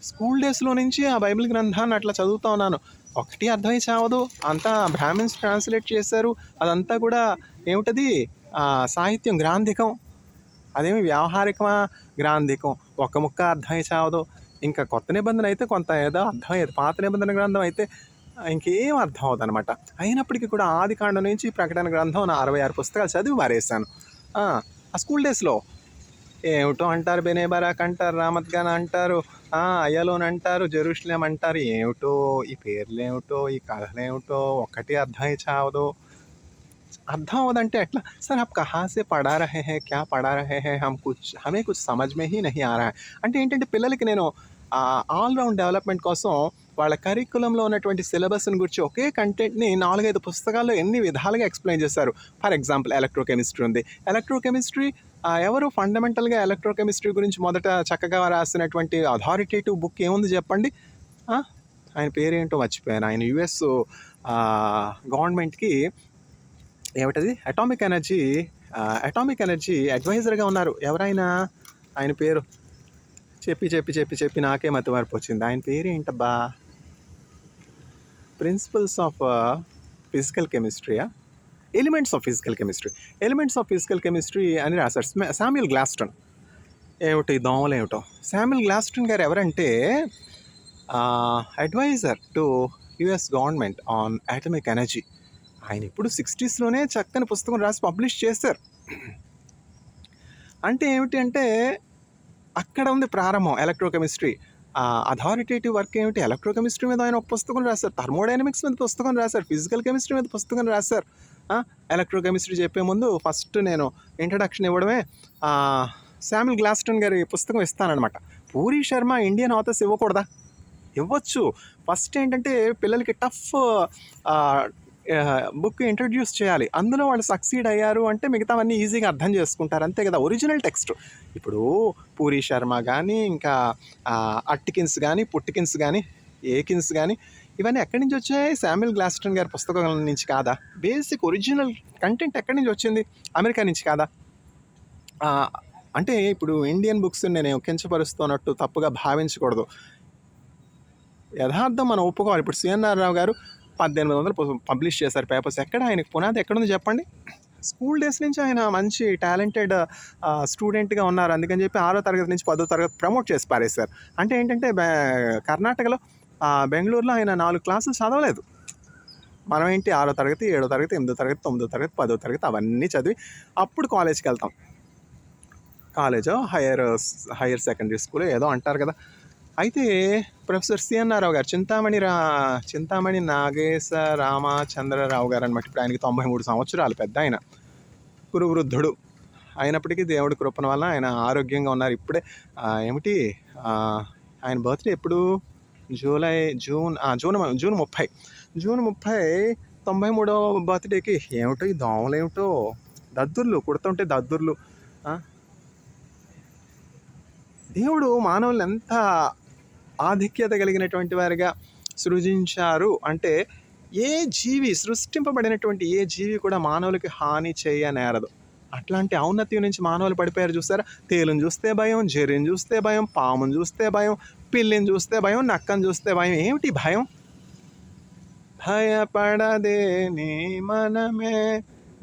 స్కూల్ డేస్లో నుంచి ఆ బైబిల్ గ్రంథాన్ని అట్లా చదువుతా ఉన్నాను, ఒకటి అర్థమై చావదు. అంతా బ్రాహ్మిన్స్ ట్రాన్స్లేట్ చేశారు, అదంతా కూడా ఏమిటది సాహిత్యం, గ్రాంధికం. అదేమి వ్యావహారికమా, గ్రాంధికం. ఒక్క ముక్క అర్థమై చావదు. ఇంకా కొత్త నిబంధన అయితే కొంత ఏదో అర్థమయ్యేది, పాత నిబంధన గ్రంథం అయితే ఇంకేం అర్థం అవుతుంది అనమాట. అయినప్పటికీ కూడా ఆది కాండం నుంచి ప్రకటన గ్రంథం నా 66 పుస్తకాలు చదివి మారేసాను. ఆ స్కూల్ డేస్లో ఏమిటో అంటారు, బెనేబరాక్ అంటారు, రామత్గాన్ అంటారు, అయ్యలోన్ అంటారు, జెరూసలేం అంటారు. ఏమిటో ఈ పేర్లు, ఏమిటో ఈ కథలు, ఏమిటో ఒక్కటి అర్థమై చావదు. అర్థం అవ్వదంటే ఎట్లా? సార్ आप कहाँ से पढ़ा रहे हैं, क्या पढ़ा रहे हैं, हमें कुछ समझ में ही नहीं आ रहा है అంటే ఏంటంటే పిల్లలకి నేను ఆల్రౌండ్ డెవలప్మెంట్ కోసం వాళ్ళ కరికులంలో ఉన్నటువంటి సిలబస్ని గురించి ఒకే కంటెంట్ని 4-5 పుస్తకాల్లో ఎన్ని విధాలుగా ఎక్స్ప్లెయిన్ చేశారు. ఫర్ ఎగ్జాంపుల్ ఎలక్ట్రోకెమిస్ట్రీ ఉంది. ఎలక్ట్రోకెమిస్ట్రీ ఎవరు ఫండమెంటల్గా ఎలక్ట్రోకెమిస్ట్రీ గురించి మొదట చక్కగా రాసినటువంటి అథారిటేటివ్ బుక్ ఏముంది చెప్పండి? ఆయన పేరేంటో మర్చిపోయాను. ఆయన యుఎస్ గవర్నమెంట్కి ఏమిటది అటామిక్ ఎనర్జీ అడ్వైజర్గా ఉన్నారు. ఎవరైనా ఆయన పేరు చెప్పి నాకే మతిమరుపు వచ్చింది. ఆయన పేరు ఏంటబ్బా? ప్రిన్సిపల్స్ ఆఫ్ ఫిజికల్ కెమిస్ట్రీయా, ఎలిమెంట్స్ ఆఫ్ ఫిజికల్ కెమిస్ట్రీ అని రాశారు. Samuel Glasstone. ఏమిటి దోమలు ఏమిటో. శామ్యుల్ గ్లాస్టన్ గారు ఎవరంటే adviser to US government on atomic energy. ఆయన ఇప్పుడు 60sలోనే చక్కని పుస్తకం రాసి పబ్లిష్ చేశారు. అంటే ఏమిటి అంటే అక్కడ ఉంది ప్రారంభం ఎలక్ట్రోకెమిస్ట్రీ. అథారిటేటివ్ వర్క్ ఏమిటి? ఎలక్ట్రోకెమిస్ట్రీ మీద ఆయన ఒక పుస్తకం రాశారు, థర్మోడైనమిక్స్ మీద పుస్తకం రాశారు, ఫిజికల్ కెమిస్ట్రీ మీద పుస్తకం రాశారు. ఎలక్ట్రోకెమిస్ట్రీ చెప్పే ముందు ఫస్ట్ నేను ఇంట్రడక్షన్ ఇవ్వడమే శామ్యుల్ గ్లాస్టన్ గారి పుస్తకం ఇస్తానన్నమాట. పూరి శర్మ ఇండియన్ ఆథర్స్ ఇవ్వకూడదా? ఇవ్వచ్చు. ఫస్ట్ ఏంటంటే పిల్లలకి టఫ్ బుక్ ఇంట్రడ్యూస్ చేయాలి. అందులో వాళ్ళు సక్సీడ్ అయ్యారు అంటే మిగతావన్నీ ఈజీగా అర్థం చేసుకుంటారు, అంతే కదా. ఒరిజినల్ టెక్స్ట్ ఇప్పుడు పూరి శర్మ కానీ, ఇంకా అట్కిన్స్ కానీ, పుట్టికిన్స్ కానీ, ఏకిన్స్ కానీ, ఇవన్నీ ఎక్కడి నుంచి వచ్చాయి? శామ్యుల్ గ్లాస్టన్ గారి పుస్తకం నుంచి కాదా? బేసిక్ ఒరిజినల్ కంటెంట్ ఎక్కడి నుంచి వచ్చింది? అమెరికా నుంచి కాదా? అంటే ఇప్పుడు ఇండియన్ బుక్స్ నేను కించపరుస్తున్నట్టు తప్పుగా భావించకూడదు. యథార్థం మనం ఒప్పుకోవాలి. ఇప్పుడు సిఎన్ఆర్ రావు గారు 1800 పబ్లిష్ చేశారు పేపర్స్. ఎక్కడ ఆయనకు పునాది ఎక్కడుంది చెప్పండి? స్కూల్ డేస్ నుంచి ఆయన మంచి టాలెంటెడ్ స్టూడెంట్గా ఉన్నారు. అందుకని చెప్పి 6వ తరగతి నుంచి 10వ తరగతి ప్రమోట్ చేసి పారేశారు. అంటే ఏంటంటే కర్ణాటకలో బెంగళూరులో ఆయన 4 క్లాసులు చదవలేదు. మనం ఏంటి 6వ తరగతి, 7వ తరగతి, 8వ తరగతి, 9వ తరగతి, 10వ తరగతి అవన్నీ చదివి అప్పుడు కాలేజ్కి వెళ్తాం. కాలేజో హైయర్ సెకండరీ స్కూల్ ఏదో అంటారు కదా. అయితే ప్రొఫెసర్ సిఎన్ఆర్ రావు గారు చింతామణి నాగేశ రామచంద్రరావు గారు అనమాట. ఇప్పుడు ఆయనకి 93 సంవత్సరాలు, పెద్ద ఆయన, కురువృద్ధుడు అయినప్పటికీ దేవుడి కృపణ వల్ల ఆయన ఆరోగ్యంగా ఉన్నారు. ఇప్పుడే ఆయన బర్త్డే ఎప్పుడు? జూన్ 30 93వ బర్త్డేకి ఏమిటో ఈ దోమలు, ఏమిటో దద్దుర్లు కుడుతుంటే దద్దుర్లు. దేవుడు మానవులను ఎంత ఆధిక్యత కలిగినటువంటి వారిగా సృజించారు అంటే, సృష్టింపబడినటువంటి ఏ జీవి కూడా మానవులకి హాని చేయనేరదు. అట్లాంటి ఔన్నత్యం నుంచి మానవులు పడిపోయారు చూస్తారా. తేలుని చూస్తే భయం, జెర్రీని చూస్తే భయం, పాముని చూస్తే భయం, పిల్లిని చూస్తే భయం, నక్కని చూస్తే భయం. ఏమిటి భయం? ഭയപ്പെടാതെ നീ മനമേ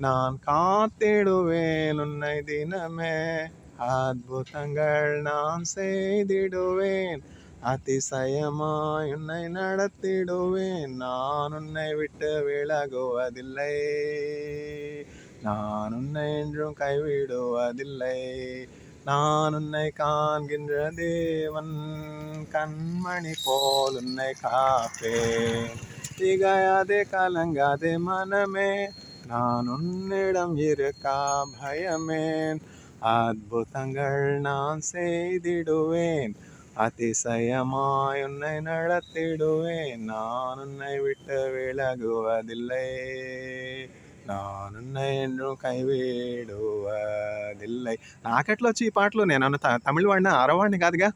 ഞാൻ കാത്തിടുവേൻ ഉന്നൈ ദിനമേ അത്ഭുതങ്ങൾ ഞാൻ ചെയ്തിടുവേൻ அதிசயமாய் உன்னை நடத்திடுவேன் நான் உன்னை விட்டு விலகுவதில்லை நான் உன்னை என்றும் கைவிடுவதில்லை நான் உன்னை காண்கின்ற தேவன் கண்மணி போல் உன்னை காப்பேன் திகையாதே கலங்காதே மனமே நான் உன்னிடம் இருக்கா பயமேன் அத்புதங்கள் நான் செய்திடுவேன் அதிசயமாய் உன்னை நடத்திடுவேன் நான் உன்னை விட்டு விலகுவதில்லை நான் உன்னை என்றும் కైవేడువదిల్లై. నాకెట్లా వచ్చి ఈ పాటలు? నేను తమిళ వాడినా, అరవాడిని కాదుగా.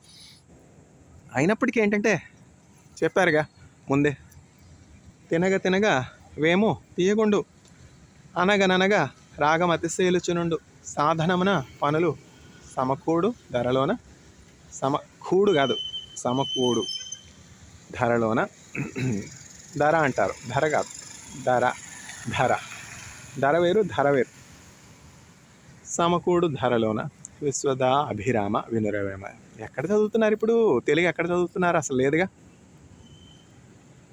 అయినప్పటికీ ఏంటంటే చెప్పారుగా ముందే, తినగ తినగా వేము తీయగుండు, అనగననగా రాగం అతిశయలుచునుండు, సాధనమున పనులు సమకూడు ధరలోన, సమకూడు కాదు సమకూడు ధరలోన. ధర అంటారు, ధర కాదు, ధర ధర వేరు, ధర వేరు. సమకూడు ధరలోన విశ్వద అభిరామ వినురవేమ. ఎక్కడ చదువుతున్నారు ఇప్పుడు? తెలుగు ఎక్కడ చదువుతున్నారు? అసలు లేదుగా.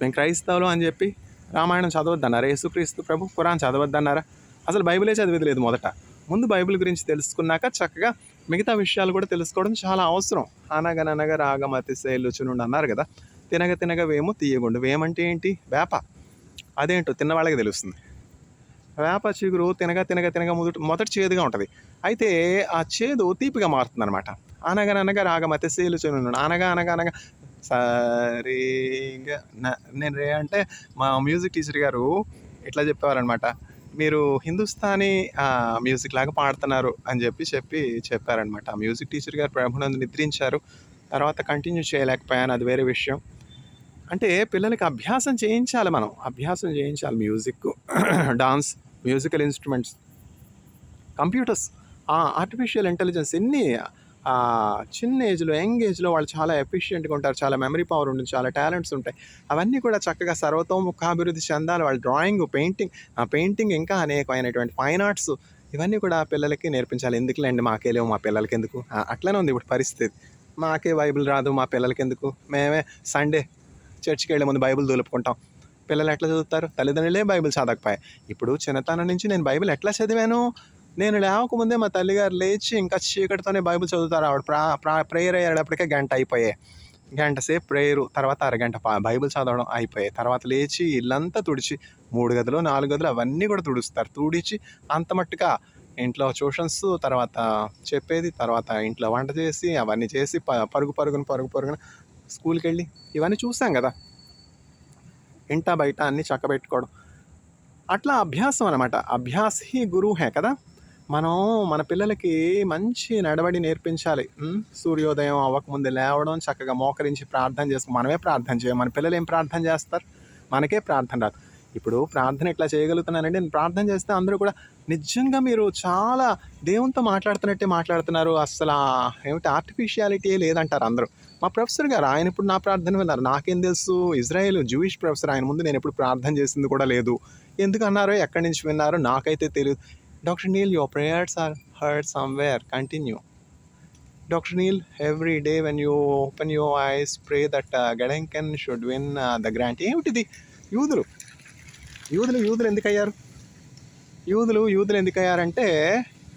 మేము క్రైస్తవులు అని చెప్పి రామాయణం చదవద్దన్నారా? యేసుక్రీస్తు ప్రభు ఖురాన్ చదవద్దన్నారా? అసలు బైబిలే చదివేది లేదు. ముందు బైబిల్ గురించి తెలుసుకున్నాక చక్కగా మిగతా విషయాలు కూడా తెలుసుకోవడం చాలా అవసరం. అనగననగా రాగం అతిశయలుచునుండు అన్నారు కదా. తినగ తినగ వేము తీయగుండు. వేమంటే ఏంటి? వేప. అదేంటో తిన్నవాళ్ళకి తెలుస్తుంది. వేప చిగురు తినగ తినగ తినగ మొదట చేదుగా ఉంటుంది. అయితే ఆ చేదు తీపిగా మారుతుంది అనమాట. అనగననగా రాగం అతిశయలుచునుండు. అనగా అనగా అనగా సరిగా నేను రే అంటే మా మ్యూజిక్ టీచర్ గారు ఇట్లా చెప్పేవారనమాట, మీరు హిందుస్థానీ మ్యూజిక్ లాగా పాడుతున్నారు అని చెప్పారనమాట. ఆ మ్యూజిక్ టీచర్ గారు ప్రభునందు నిద్రించారు. తర్వాత కంటిన్యూ చేయలేకపోయాను, అది వేరే విషయం. అంటే పిల్లలకి అభ్యాసం చేయించాలి, అభ్యాసం చేయించాలి. Music, dance, musical instruments, computers, artificial intelligence, ఎన్ని చిన్న ఏజ్లో, యంగ్ ఏజ్లో వాళ్ళు చాలా ఎఫిషియెంట్గా ఉంటారు, చాలా మెమరీ పవర్ ఉంటుంది, చాలా టాలెంట్స్ ఉంటాయి. అవన్నీ కూడా చక్కగా సర్వతోముఖాభివృద్ధి చెందాలి. వాళ్ళ డ్రాయింగ్, పెయింటింగ్ ఇంకా అనేకమైనటువంటి ఫైన్ ఆర్ట్స్, ఇవన్నీ కూడా పిల్లలకి నేర్పించాలి. ఎందుకులేండి మాకే లేవు, మా పిల్లలకి ఎందుకు? అట్లనే ఉంది ఇప్పుడు పరిస్థితి. మాకే బైబిల్ రాదు, మా పిల్లలకి ఎందుకు? మేమే సండే చర్చికి వెళ్ళే ముందు బైబిల్ దూలుపుకుంటాం. పిల్లలు ఎట్లా చదువుతారు? తల్లిదండ్రులే బైబిల్ చదవకపోయాయి. ఇప్పుడు చిన్నతనం నుంచి నేను బైబిల్ ఎట్లా చదివాను? నేను లేవకముందే మా తల్లిగారు లేచి ఇంకా చీకటితోనే బైబిల్ చదువుతారు. ఆవిడ ప్రేయర్ అయ్యేటప్పటికే గంట అయిపోయాయి. గంట సేపు ప్రేయరు, తర్వాత అరగంట బైబిల్ చదవడం అయిపోయాయి. తర్వాత లేచి ఇల్లంతా తుడిచి 3 గదులు 4 గదులు అవన్నీ కూడా తుడుస్తారు. తుడిచి అంత మట్టుగా ఇంట్లో ట్యూషన్స్, తర్వాత చెప్పేది, తర్వాత ఇంట్లో వంట చేసి అవన్నీ చేసి పరుగున స్కూల్కి వెళ్ళి ఇవన్నీ చూసాం కదా. ఇంట బయట అన్నీ చక్కబెట్టుకోవడం, అట్లా అభ్యాసం అనమాట. అభ్యాసీ గురువు హే కదా. మనం మన పిల్లలకి మంచి నడవడి నేర్పించాలి. సూర్యోదయం అవ్వకముందే లేవడం, చక్కగా మోకరించి ప్రార్థన చేసుకో. మనమే ప్రార్థన చేయం, మన పిల్లలు ఏం ప్రార్థన చేస్తారు? మనకే ప్రార్థన రాదు. ఇప్పుడు ప్రార్థన ఎట్లా చేయగలుగుతున్నానంటే, నేను ప్రార్థన చేస్తే అందరూ కూడా నిజంగా మీరు చాలా దేవునితో మాట్లాడుతున్నట్టే మాట్లాడుతున్నారు. అస్సల ఏమిటి ఆర్టిఫిషియాలిటీయే లేదంటారు అందరూ. మా ప్రొఫెసర్ గారు ఆయన ఇప్పుడు నా ప్రార్థన విన్నారు. నాకేం తెలుసు, ఇజ్రాయేల్ జూయిష్ ప్రొఫెసర్. ఆయన ముందు నేను ఎప్పుడు ప్రార్థన చేసింది కూడా లేదు. ఎందుకన్నారో, ఎక్కడి నుంచి విన్నారో నాకైతే తెలీదు. Doctor Neil, your prayers are heard somewhere, continue. Dr. Neil, every day when you open your eyes, pray that Gadenkan should win the grant. ఏమిటిది? యూదులు యూదులు ఎందుకయ్యారు? యూదులు ఎందుకయ్యారంటే,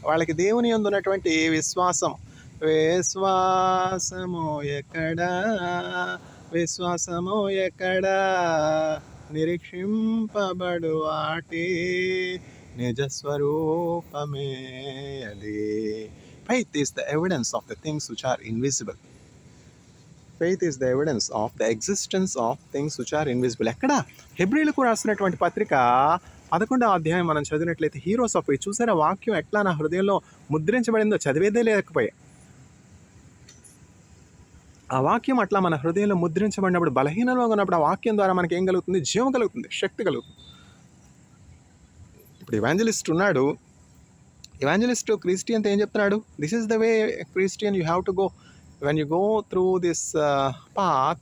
వాళ్ళకి దేవుని యందు ఉన్నటువంటి విశ్వాసము ఎక్కడా విశ్వాసము ఎక్కడా నిరీక్షింపబడు వాటి నిజస్వరూపమే అది. Faith is the evidence of the things which are invisible. Faith is the evidence of the existence of things which are invisible. ఎక్కడ? హెబ్రీలకు రాసినటువంటి పత్రిక 11వ అధ్యాయం మనం చదివినట్లయితే, హీరోస్ ఆఫ్ ఫెయిత్. చూసారా వాక్యం ఎట్లా నా హృదయంలో ముద్రించబడిందో? చదివేదే లేకపోయే ఆ వాక్యం అట్లా మన హృదయంలో ముద్రించబడినప్పుడు, బలహీనంగా ఉన్నప్పుడు ఆ వాక్యం ద్వారా మనకి ఏం కలుగుతుంది? జీవం కలుగుతుంది, శక్తి కలుగుతుంది. ఇప్పుడు ఎవాంజలిస్ట్ ఉన్నాడు. ఎవాంజలిస్ట్ క్రిస్టియన్ ఏం చెప్తున్నాడు? This is the way Christian you have to go. When you go through this path,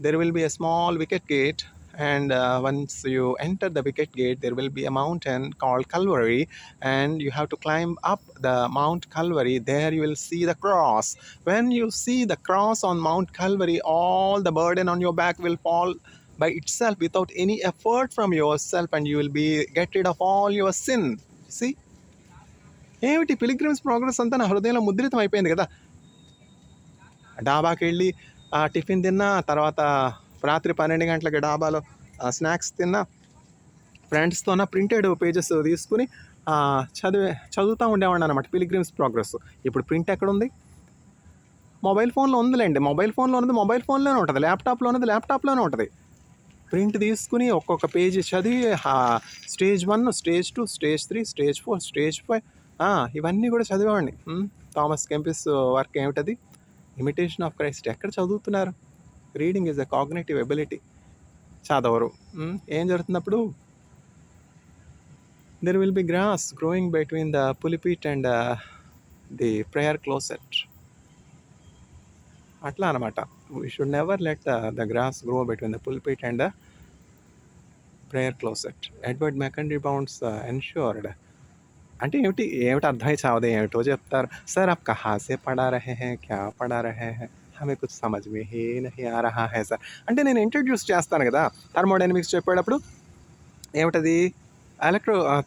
there will be a small wicket gate, and once you enter the wicket gate, there will be a mountain called Calvary, and you have to climb up the Mount Calvary. There you will see the cross. When you see the cross on Mount Calvary, all the burden on your back will fall by itself without any effort from yourself, and you will be get rid of all your sin. See? ఏమిటి pilgrims progress అంతా నా హృదయంలో ముద్రితం అయిపోయింది కదా. డాబాకి వెళ్ళి tiffin తిన్నా, తర్వాత రాత్రి 12 గంటలకి డాబాలో స్నాక్స్ తిన్నా, ఫ్రెండ్స్తో ప్రింటెడ్ పేజెస్ తీసుకుని చదువుతూ ఉండేవాడిని అనమాట పిలిగ్రిమ్స్ ప్రోగ్రెస్. ఇప్పుడు ప్రింట్ ఎక్కడుంది? మొబైల్ ఫోన్లో ఉందిలేండి. మొబైల్ ఫోన్లో ఉన్నది మొబైల్ ఫోన్లోనే ఉంటుంది, ల్యాప్టాప్లో ఉన్నది ల్యాప్టాప్లోనే ఉంటుంది. ప్రింట్ తీసుకుని ఒక్కొక్క పేజీ చదివి stage 1, stage 2, stage 3, stage 4, stage 5 ఇవన్నీ కూడా చదివేవాడిని. థామస్ కెంపిస్ వర్క్ ఏమిటది? Imitation of Christ. ఎక్కడ చదువుతున్నారు? Reading is a cognitive ability. చదవరు. ఏం జరుగుతున్నప్పుడు? There will be grass growing between the pulpit and the prayer closet. అట్లా అనమాట. We should never let the grass grow between the pulpit and the prayer closet. Edward McKendree Bounds ensured. అంటే ఏమిటి అర్థమై చావదే, ఏమిటో చెప్తారు. సార్ आप कहाँ से पढ़ा रहे हैं, क्या पढ़ा रहे हैं, हमें कुछ समझ में ही नहीं आ रहा है సార్. అంటే నేను ఇంట్రడ్యూస్ చేస్తాను కదా థర్మోడైనమిక్స్ చెప్పేటప్పుడు. ఏమిటది?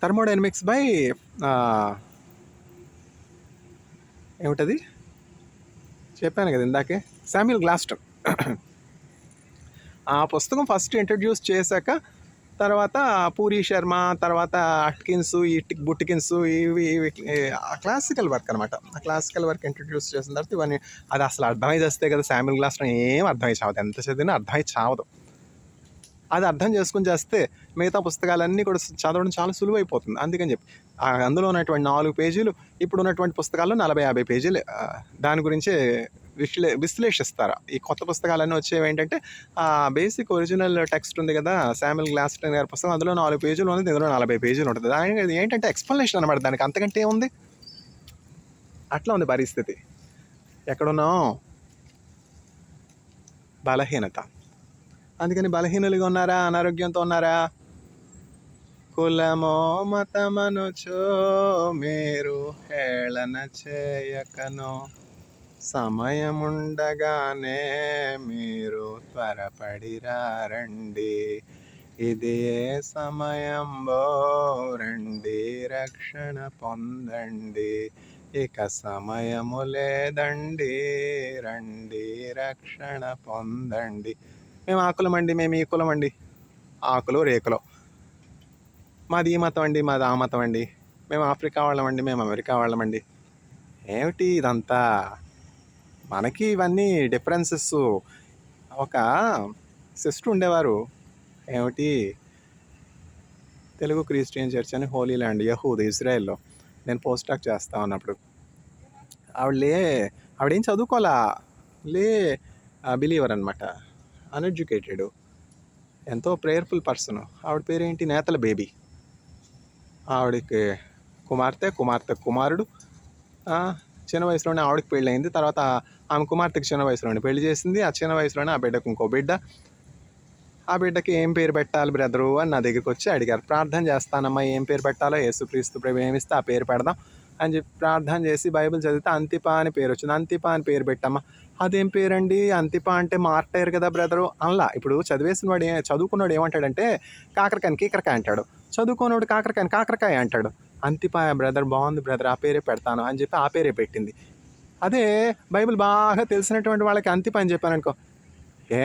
థర్మోడైనమిక్స్ బై ఏమిటది చెప్పాను కదా ఇందాకే, శామ్యూల్ గ్లాస్టన్. ఆ పుస్తకం ఫస్ట్ ఇంట్రడ్యూస్ చేశాక, తర్వాత పూరి శర్మ, తర్వాత అట్కిన్స్, బుట్కిన్స్, ఇవి క్లాసికల్ వర్క్ అనమాట. ఆ క్లాసికల్ వర్క్ ఇంట్రడ్యూస్ చేసిన తర్వాత ఇవన్నీ అది అసలు అర్థమై చేస్తే కదా. శామ్యూల్ గ్లాస్టన్ ఏం అర్థమై చావదు, ఎంత చదివినా అర్థమై చావదు. అది అర్థం చేసుకుని చేస్తే మిగతా పుస్తకాలన్నీ కూడా చదవడం చాలా సులువైపోతుంది. అందుకని చెప్పి అందులో ఉన్నటువంటి 4 పేజీలు ఇప్పుడు ఉన్నటువంటి పుస్తకాల్లో 40-50 పేజీలు దాని గురించే విశ్లేషిస్తారు. ఈ కొత్త పుస్తకాలన్నీ వచ్చేవి ఏంటంటే బేసిక్ ఒరిజినల్ టెక్స్ట్ ఉంది కదా శామ్యూల్ గ్లాస్టన్ గారి పుస్తకం, అందులో 4 పేజీలు ఉంది, ఇందులో 40 పేజీలు ఉంటుంది. దానికి ఏంటంటే ఎక్స్ప్లెనేషన్ అనమాట. దానికి అంతకంటే ఏముంది? అట్లా ఉంది పరిస్థితి. ఎక్కడున్నాం? బలహీనత. అందుకని బలహీనులుగా ఉన్నారా? అనారోగ్యంతో ఉన్నారా? కులమో మతమనుచో మీరు హేళన చేయకను, సమయముండగానే మీరు త్వరపడిరారండి, ఇది ఏ సమయంలో రండి రక్షణ పొందండి, ఇక సమయము లేదండి రండి రక్షణ పొందండి. మేము ఆ కులం అండి, మేము ఈ కులం అండి, ఆకులు రేకులు, మాది ఈ మతం అండి, మాది ఆ మతం అండి, మేము ఆఫ్రికా వాళ్ళమండి, మేము అమెరికా వాళ్ళమండి. ఏమిటి ఇదంతా? మనకి ఇవన్నీ డిఫరెన్సెస్. ఒక సిస్టర్ ఉండేవారు, ఏమిటి తెలుగు క్రిస్టియన్ చర్చ్ అని, హోలీ ల్యాండ్, యహూద్, ఇజ్రాయెల్లో నేను పోస్ట్ డాక్ చేస్తా ఉన్నప్పుడు ఆవిడేం చదువుకోవాలా, బిలీవర్ అనమాట, అన్ఎడ్యుకేటెడ్. ఎంతో ప్రేయర్ఫుల్ పర్సన్. ఆవిడ పేరేంటి, నేతల బేబీ. ఆవిడకి కుమార్తె కుమారుడు. చిన్న వయసులోనే ఆవిడకి పెళ్ళయింది. తర్వాత ఆమె కుమార్తెకి చిన్న వయసులోనే పెళ్లి చేసింది. ఆ చిన్న వయసులోనే ఆ బిడ్డకు ఇంకో బిడ్డ. ఆ బిడ్డకి ఏం పేరు పెట్టాలి బ్రదరు అని నా దగ్గరికి వచ్చి అడిగారు. ప్రార్థన చేస్తానమ్మా, ఏం పేరు పెట్టాలో, యేసుక్రీస్తు ప్రభు ఏమిస్తే ఆ పేరు పెడదాం అని చెప్పి ప్రార్థన చేసి బైబిల్ చదివితే అంతిప అని పేరు వచ్చింది. అంతిప అని పేరు పెట్టమ్మా. అదేం పేరండి, అంతిప అంటే మార్టైర్ కదా బ్రదరు అనలా. ఇప్పుడు చదువుకున్నవాడు ఏమంటాడంటే కాకరకాయని కీకరకాయ అంటాడు, చదువుకున్నవాడు కాకరకాయని కాకరకాయ అంటాడు. అంతిపాయ బ్రదర్, బాగుంది బ్రదర్, ఆ పేరే పెడతాను అని చెప్పి ఆ పేరే పెట్టింది. అదే బైబిల్ బాగా తెలిసినటువంటి వాళ్ళకి అంతిప అని చెప్పాను అనుకో, ఏ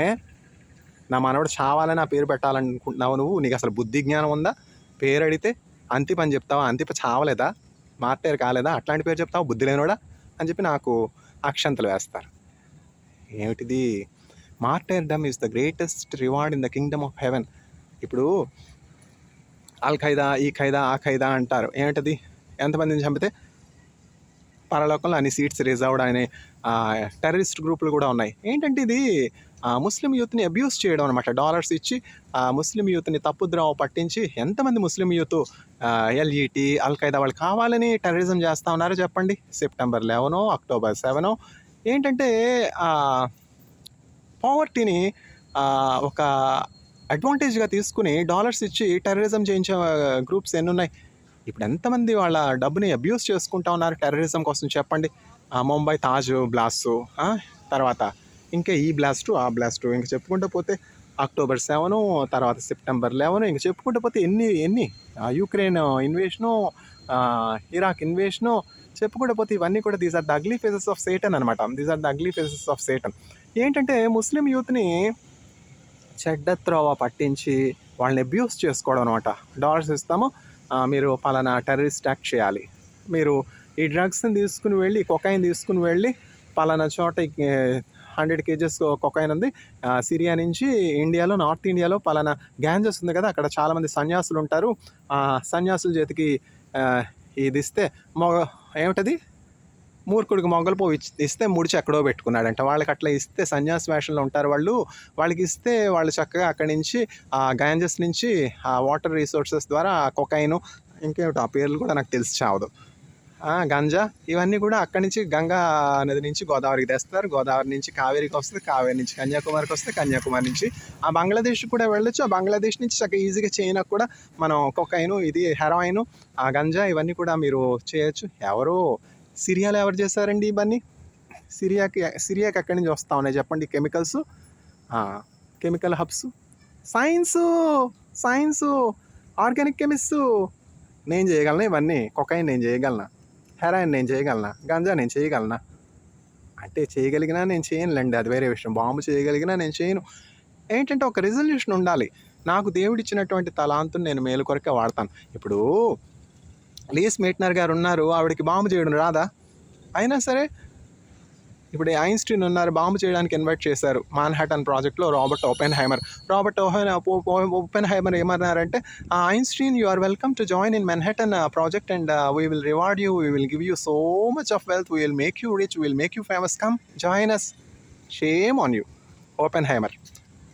నా మనవడు చావాలని ఆ పేరు పెట్టాలనుకుంటున్నావు నువ్వు, నీకు అసలు బుద్ధి జ్ఞానం ఉందా, పేరు అడిగితే అంతిప అని చెప్తావా, అంతిప చావలేదా, మార్టైర్ కాలేదా, అట్లాంటి పేరు చెప్తావా, బుద్ధి లేనోడా అని చెప్పి నాకు అక్షంతలు వేస్తారు. ఏమిటిది, martyrdom is the greatest reward in the kingdom of heaven. ఇప్పుడు అల్ ఖైదా, ఈ ఖైదా, ఆ ఖైదా అంటారు. ఏమిటది, ఎంతమందిని చంపితే పరలోకంలో అన్ని సీట్స్ రిజర్వ్డ్ అనే టెర్రరిస్ట్ గ్రూపులు కూడా ఉన్నాయి. ఏంటంటే ఇది ముస్లిం యూత్ని అబ్యూస్ చేయడం అనమాట. డాలర్స్ ఇచ్చి ముస్లిం యూత్ని తప్పుద్రోవ పట్టించి ఎంతమంది ముస్లిం యూత్ ఎల్ఈటి, అల్ ఖైదా వాళ్ళు కావాలని టెర్రరిజం చేస్తూ ఉన్నారో చెప్పండి. సెప్టెంబర్ 11, అక్టోబర్ 7 ఏంటంటే పావర్టీని ఒక అడ్వాంటేజ్గా తీసుకుని డాలర్స్ ఇచ్చి టెర్రరిజం చేయించే గ్రూప్స్ ఎన్ని ఉన్నాయి. ఇప్పుడు ఎంతమంది వాళ్ళ డబ్బుని అబ్యూస్ చేసుకుంటా ఉన్నారు టెర్రరిజం కోసం చెప్పండి. ముంబై తాజ్ బ్లాస్ట్, తర్వాత ఇంకా ఈ బ్లాస్టు, ఆ బ్లాస్టు, ఇంక చెప్పుకుంటూ పోతే అక్టోబర్ 7, తర్వాత సెప్టెంబర్ 11, ఇంక చెప్పుకుంటూ పోతే ఎన్ని యుక్రెయిన్ ఇన్వేషను, ఇరాక్ ఇన్వేషను, చెప్పుకుంటూ పోతే ఇవన్నీ కూడా these are the ugly faces of Satan అనమాట. These are the ugly faces of Satan. ఏంటంటే ముస్లిం యూత్ని చెడ్డ త్రోవ పట్టించి వాళ్ళని అబ్యూస్ చేసుకోవడం అనమాట. డాలర్స్ ఇస్తాము, మీరు పలానా టెర్రరిస్ట్ యాక్ట్ చేయాలి, మీరు ఈ డ్రగ్స్ని తీసుకుని వెళ్ళి, కొకైన్ తీసుకుని వెళ్ళి పలానా చోట 100 kgs కొకైన్ ఉంది సిరియా నుంచి ఇండియాలో, నార్త్ ఇండియాలో పలానా గ్యాంజెస్ ఉంది కదా, అక్కడ చాలామంది సన్యాసులు ఉంటారు, సన్యాసుల చేతికి ఇది ఇస్తే ఏమిటది, మూర్ఖుడికి మొగ్గలు పువ్వు ఇస్తే ముడిచి ఎక్కడో పెట్టుకున్నాడంట. వాళ్ళకి అట్లా ఇస్తే సన్యాసి వేషంలో ఉంటారు వాళ్ళు, వాళ్ళకి ఇస్తే వాళ్ళు చక్కగా అక్కడి నుంచి ఆ గ్యాంజెస్ నుంచి ఆ వాటర్ రిసోర్సెస్ ద్వారా కొకైను, ఇంకేమిటి ఆ పేర్లు కూడా నాకు తెలిసి చావదు, గంజా, ఇవన్నీ కూడా అక్కడి నుంచి గంగా నది నుంచి గోదావరికి తెస్తారు, గోదావరి నుంచి కావేరికి వస్తుంది, కావేరి నుంచి కన్యాకుమారికి వస్తే, కన్యాకుమారి నుంచి ఆ బంగ్లాదేశ్ కూడా వెళ్ళొచ్చు, ఆ బంగ్లాదేశ్ నుంచి చక్కగా ఈజీగా చైనాకు కూడా మనం కొకైను, ఇది హెరాయిను, ఆ గంజా, ఇవన్నీ కూడా మీరు చేయొచ్చు. సిరియాలో ఎవరు చేశారండి ఇవన్నీ? సిరియాకి ఎక్కడి నుంచి వస్తూ ఉన్నాయి చెప్పండి chemicals, chemical hubs. Science organic chemists నేను చేయగలనా ఇవన్నీ? కొకైన్ నేను చేయగలనా? హెరాయిన్ నేను చేయగలనా? గంజా నేను చేయగలనా? అంటే చేయగలిగినా నేను చేయనులేండి, అది వేరే విషయం. బాంబు చేయగలిగినా నేను చేయను. ఏంటంటే ఒక రిజల్యూషన్ ఉండాలి. నాకు దేవుడిచ్చినటువంటి తలాంతుని నేను మేలు కొరకే వాడతాను. ఇప్పుడు లీస్ మీట్నర్ గారు ఉన్నారు, ఆవిడకి బాంబు చేయడం రాదా? అయినా సరే ఇప్పుడు ఐన్స్టీన్ ఉన్నారు, బాంబు చేయడానికి ఇన్వైట్ చేశారు మాన్హాటన్ ప్రాజెక్ట్లో రాబర్ట్ ఓపెన్ హైమర్ ఏమన్నారంటే, Einstein you are welcome to join in Manhattan project and we will reward you, we will give you so much of wealth, we will make you rich, we will make you famous, come join us. Shame on you Oppenheimer.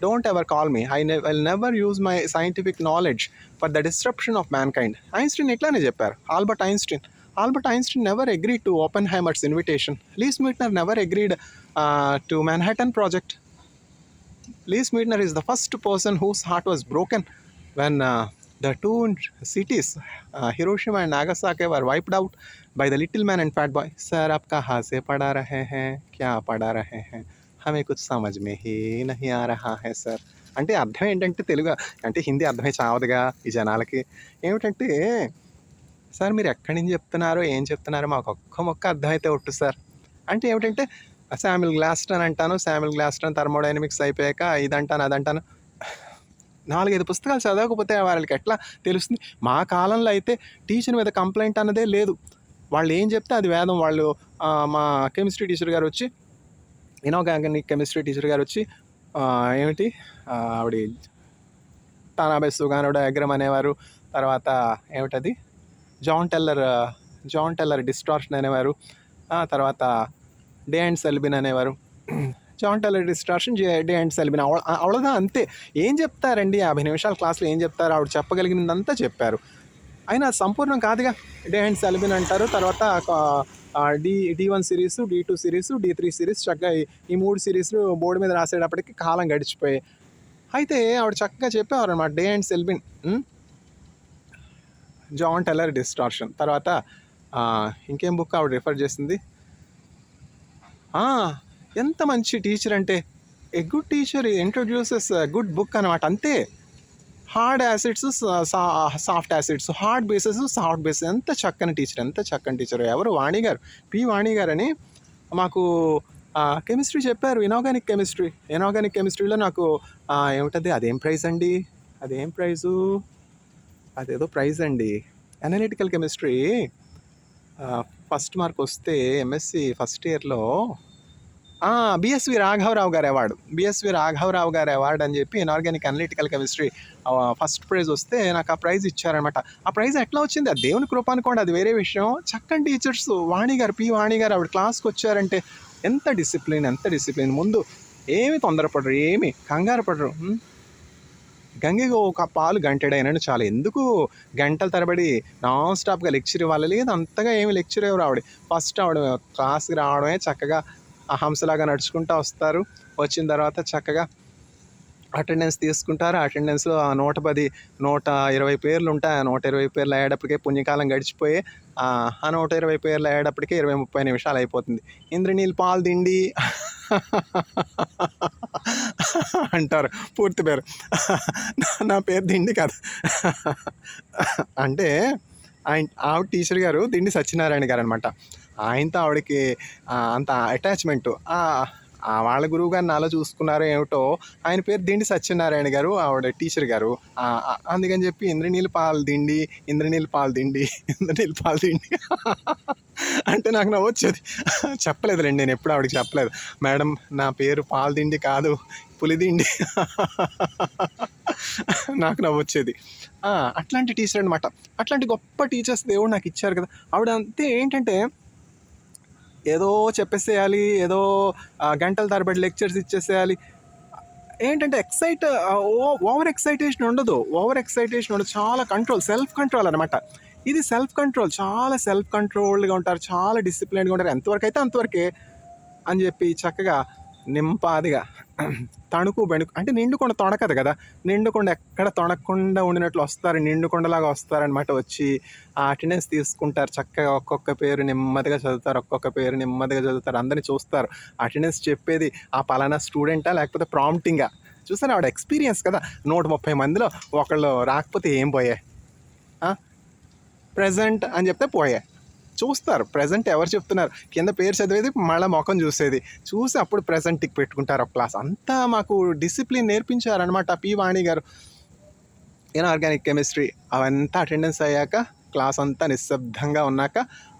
Don't ever call me. I'll never use my scientific knowledge for the disruption of mankind. Einstein ఇట్లానే చెప్పారు. Albert Einstein never agreed to Oppenheimer's invitation. Lee Meitner never agreed to Manhattan Project. Lee Meitner is the first person whose heart was broken when the two cities, Hiroshima and Nagasaki, were wiped out by the little man and fat boy. Sir, आप कहाँ से पढ़ा रहे हैं? क्या पढ़ा रहे हैं? हमें कुछ समझ में ही नहीं आ रहा है సార్. అంటే అర్థం ఏంటంటే, తెలుగు అంటే హిందీ అర్థమై చావదుగా ఈ జనాలకి. ఏమిటంటే, సార్ మీరు ఎక్కడి నుంచి చెప్తున్నారో ఏం చెప్తున్నారో మాకు ఒక్క మొక్క అర్థమైతే ఒట్టు సార్. అంటే ఏమిటంటే శామ్యుల్ గ్లాస్టన్ అంటాను, శామ్యుల్ గ్లాస్టన్ థర్మోడైనమిక్స్ అయిపోయాక ఇదంటాను అదంటాను. 4-5 పుస్తకాలు చదవకపోతే వాళ్ళకి ఎట్లా తెలుస్తుంది? మా కాలంలో అయితే టీచర్ మీద కంప్లైంట్ అన్నదే లేదు. వాళ్ళు ఏం చెప్తే అది వేదం. వాళ్ళు మా కెమిస్ట్రీ టీచర్ గారు వచ్చి, ఇనార్గానిక్ కెమిస్ట్రీ టీచర్ గారు వచ్చి ఏమిటి ఆవిడ టానాబే సుగానో డయాగ్రామ్ అనేవారు. తర్వాత ఏమిటది జాన్ టెల్లర్ డిస్టార్షన్ అనేవారు. తర్వాత డే అండ్ సెల్బిన్ అనేవారు. John Tyler distortion, Day and Selbin, అவ்வளోదా, అంతే. ఏం చెప్తారండి 50 నిమిషాల క్లాస్లో, ఏం చెప్తారు? ఆవిడ చెప్పగలిగినంతా చెప్పారు. అయినా సంపూర్ణం కాదుగా. డే అండ్ సెల్బిన్ అంటారు, తర్వాత D1 series, D2 series, D3 series, చక్కగా ఈ 3 సిరీస్లు బోర్డు మీద రాసేటప్పటికి కాలం గడిచిపోయాయి. అయితే ఆవిడ చక్కగా చెప్పేవారు అనమాట Day and Selbin, John Tyler distortion. తర్వాత ఇంకేం బుక్ ఆవిడ రిఫర్ చేసింది? ఎంత మంచి టీచర్ అంటే, a good teacher introduces good book అనమాట, అంతే. Hard acids, soft acids, hard bases, soft bases. ఎంత చక్కని టీచర్, ఎంత చక్కని టీచర్. ఎవరు? వాణి గారు, పి వాణి గారు అని మాకు కెమిస్ట్రీ చెప్పారు. ఇనార్గానిక్ కెమిస్ట్రీలో నాకు ఏమిటది, అదేం ప్రైజ్ అండి, అదేం ప్రైజు, అదేదో ప్రైజ్ అండి, అనలిటికల్ కెమిస్ట్రీ ఫస్ట్ మార్క్ వస్తే ఎంఎస్సి ఫస్ట్ ఇయర్లో బిఎస్వి రాఘవరావు గారు అవార్డు అని చెప్పి inorganic analytical chemistry first prize వస్తే నాకు ఆ ప్రైజ్ ఇచ్చారనమాట. ఆ ప్రైజ్ ఎట్లా వచ్చింది? అది దేవుని కృప అనుకోండి, అది వేరే విషయం. చక్కని టీచర్స్, వాణి గారు, పి వాణి గారు, ఆవిడ క్లాస్కి వచ్చారంటే ఎంత డిసిప్లిన్. ముందు ఏమి తొందరపడరు, ఏమి కంగారు పడరు. గంగిగా ఒక పాలు గంటెడైనాడు చాలా. ఎందుకు గంటల తరబడి నాన్ స్టాప్గా లెక్చర్ ఇవ్వాలి? లేదు, అంతగా ఏమి లెక్చర్ ఎవరు. ఫస్ట్ ఆవిడ క్లాస్కి రావడమే చక్కగా హంసలాగా నడుచుకుంటూ వస్తారు. వచ్చిన తర్వాత చక్కగా అటెండెన్స్ తీసుకుంటారు. అటెండెన్స్లో 110, 120 పేర్లు ఉంటాయి. 120 పేర్లు అయ్యేటప్పటికే పుణ్యకాలం గడిచిపోయి ఆ 120 పేర్లు అయ్యేటప్పటికే 20-30 నిమిషాలు అయిపోతుంది. ఇంద్రనీల్ పాల్ దిండి అంటారు పూర్తి పేరు. నా పేరు దిండి కాదు. అంటే ఆవిడ టీచర్ గారు దిండి సత్యనారాయణ గారు అనమాట. ఆయనతో ఆవిడకి అంత అటాచ్మెంటు. వాళ్ళ గురువు గారు నాలో చూసుకున్నారో ఏమిటో, ఆయన పేరు దిండి సత్యనారాయణ గారు, ఆవిడ టీచర్ గారు. అందుకని చెప్పి ఇంద్రనీల్ పాల్ దిండి అంటే నాకు నవ్వొచ్చేది. చెప్పలేదులేండి, నేను ఎప్పుడు ఆవిడకి చెప్పలేదు, మేడం నా పేరు పాల్ దిండి కాదు, పులిదిండి. నాకు నవ్వొచ్చేది. అట్లాంటి టీచర్ అనమాట. అట్లాంటి గొప్ప టీచర్స్ దేవుడు నాకు ఇచ్చారు కదా. ఆవిడ అంతే ఏంటంటే ఏదో చెప్పేసేయాలి, ఏదో గంటల తరబడి లెక్చర్స్ ఇచ్చేసేయాలి. ఏంటంటే ఓవర్ ఎక్సైటేషన్ ఉండదు. చాలా కంట్రోల్, సెల్ఫ్ కంట్రోల్ అనమాట. ఇది సెల్ఫ్ కంట్రోల్, చాలా సెల్ఫ్ కంట్రోల్డ్గా ఉంటారు, చాలా డిసిప్లిన్గా ఉంటారు. ఎంతవరకు అయితే అంతవరకే అని చెప్పి చక్కగా నింపాదిగా తణుకు బెణుకు అంటే నిండుకొండ తొణకదు కదా, నిండుకొండ ఎక్కడ తొణకుండా ఉండినట్లు వస్తారు, నిండుకొండలాగా వస్తారనమాట. వచ్చి ఆ అటెండెన్స్ తీసుకుంటారు చక్కగా, ఒక్కొక్క పేరు నెమ్మదిగా చదువుతారు, అందరినీ చూస్తారు. అటెండెన్స్ చెప్పేది ఆ పలానా స్టూడెంటా లేకపోతే ప్రాంప్టింగా చూసారు. ఆవిడ ఎక్స్పీరియన్స్ కదా. 130 మందిలో ఒకళ్ళు రాకపోతే ఏం పోయాయి, ప్రజెంట్ అని చెప్తే పోయాయి. చూస్తారు ప్రజెంట్ ఎవరు చెప్తున్నారు, కింద పేరు చదివేది మళ్ళీ ముఖం చూసి అప్పుడు ప్రజెంట్కి పెట్టుకుంటారు ఒక క్లాస్. అంతా మాకు డిసిప్లిన్ నేర్పించారనమాట పి వాణి గారు. ఇనార్గానిక్ కెమిస్ట్రీ అవంతా అటెండెన్స్ అయ్యాక, క్లాస్ అంతా నిశ్శబ్దంగా ఉన్నాక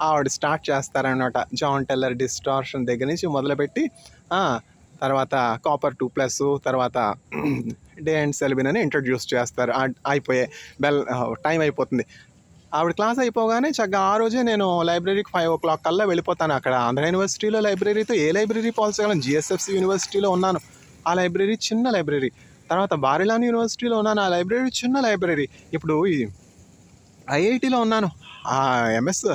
ఆవిడ స్టార్ట్ చేస్తారనమాట. జాన్ టైలర్ డిస్టార్షన్ దగ్గర నుంచి మొదలుపెట్టి తర్వాత కాపర్ 2+, తర్వాత డే అండ్ సెల్బిన్ అని ఇంట్రడ్యూస్ చేస్తారు. అయిపోయే టైం అయిపోతుంది. ఆవిడ క్లాస్ అయిపోగానే చక్కగా ఆ రోజే నేను లైబ్రరీకి 5 o'clock కల్లా వెళ్ళిపోతాను. అక్కడ ఆంధ్ర యూనివర్సిటీలో లైబ్రరీతో ఏ లైబ్రరీ పోల్చగలను? జిఎస్ఎఫ్సి యూనివర్సిటీలో ఉన్నాను, ఆ లైబ్రరీ చిన్న లైబ్రరీ. తర్వాత బారిలాన్ యూనివర్సిటీలో ఉన్నాను, ఆ లైబ్రరీ చిన్న లైబ్రరీ. ఇప్పుడు ఈ ఐఐటీలో ఉన్నాను, ఆ ఎంఎస్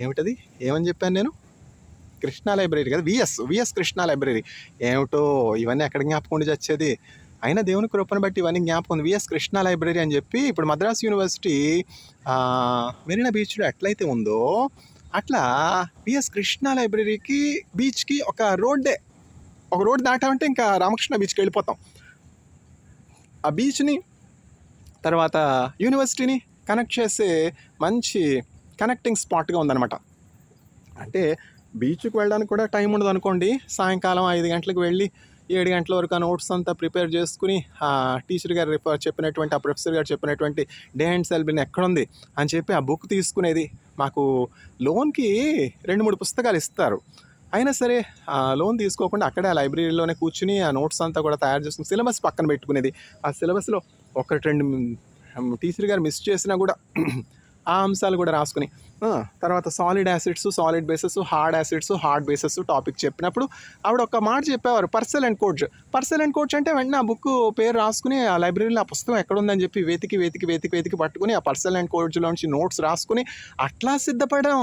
ఏమిటది ఏమని చెప్పాను నేను, కృష్ణా లైబ్రరీ కదా, విఎస్ కృష్ణా లైబ్రరీ. ఏమిటో ఇవన్నీ ఎక్కడ జ్ఞాపకం ఉండి వచ్చేది. అయినా దేవుని కృపను బట్టి ఇవన్నీ జ్ఞాపకం ఉంది. విఎస్ కృష్ణా లైబ్రరీ అని చెప్పి ఇప్పుడు మద్రాస్ యూనివర్సిటీ మెరీనా బీచ్లో ఎట్లయితే ఉందో అట్లా విఎస్ కృష్ణా లైబ్రరీకి బీచ్కి ఒక రోడ్ దాటామంటే ఇంకా రామకృష్ణ బీచ్కి వెళ్ళిపోతాం. ఆ బీచ్ని తర్వాత యూనివర్సిటీని కనెక్ట్ చేసే మంచి కనెక్టింగ్ స్పాట్గా ఉందన్నమాట. అంటే బీచ్కి వెళ్ళడానికి కూడా టైం ఉండదు అనుకోండి. సాయంకాలం 5 గంటలకు వెళ్ళి 7 గంటల వరకు ఆ నోట్స్ అంతా ప్రిపేర్ చేసుకుని ఆ టీచర్ గారు చెప్పినటువంటి, ఆ ప్రొఫెసర్ గారు చెప్పినటువంటి డే అండ్ సెల్బిన్ ఎక్కడుంది అని చెప్పి ఆ బుక్ తీసుకునేది. మాకు లోన్కి 2-3 పుస్తకాలు ఇస్తారు. అయినా సరే లోన్ తీసుకోకుండా అక్కడే ఆ లైబ్రరీలోనే కూర్చుని ఆ నోట్స్ అంతా కూడా తయారు చేసుకుని సిలబస్ పక్కన పెట్టుకునేది. ఆ సిలబస్లో 1-2 టీచర్ గారు మిస్ చేసినా కూడా ఆ అంశాలు కూడా రాసుకుని తర్వాత solid acids, solid bases, hard acids, hard bases topic చెప్పినప్పుడు ఆవిడ ఒక మాట చెప్పేవారు, Purcell and codes. Purcell and codes అంటే వెంటనే ఆ బుక్ పేరు రాసుకుని ఆ లైబ్రరీలో ఆ పుస్తకం ఎక్కడుందని చెప్పి వెతికి పట్టుకుని ఆ పర్సెల్ అండ్ కోడ్స్లోంచి నోట్స్ రాసుకుని అట్లా సిద్ధపడడం.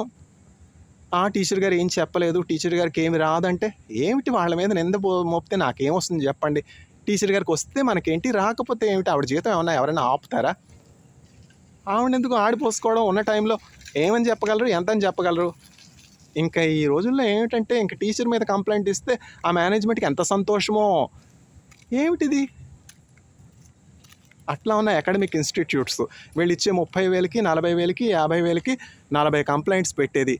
ఆ టీచర్ గారు ఏం చెప్పలేదు, టీచర్ గారికి ఏమి రాదంటే ఏమిటి, వాళ్ళ మీద నింద మోపితే నాకేమొస్తుంది చెప్పండి. టీచర్ గారికి వస్తే మనకేంటి, రాకపోతే ఏమిటి, ఆవిడ జీతం ఏమన్నా ఎవరైనా ఆపుతారా? ఆవిడెందుకు ఆడిపోసుకోవడం ఉన్న టైంలో ఏమని చెప్పగలరు, ఎంతని చెప్పగలరు? ఇంకా ఈ రోజుల్లో ఏమిటంటే ఇంక టీచర్ మీద కంప్లైంట్ ఇస్తే ఆ మేనేజ్మెంట్కి ఎంత సంతోషమో. ఏమిటిది? అట్లా ఉన్న అకాడమిక్ ఇన్స్టిట్యూట్స్ వీళ్ళు ఇచ్చే 30,000కి 40,000కి 50,000కి 40 కంప్లైంట్స్ పెట్టేది.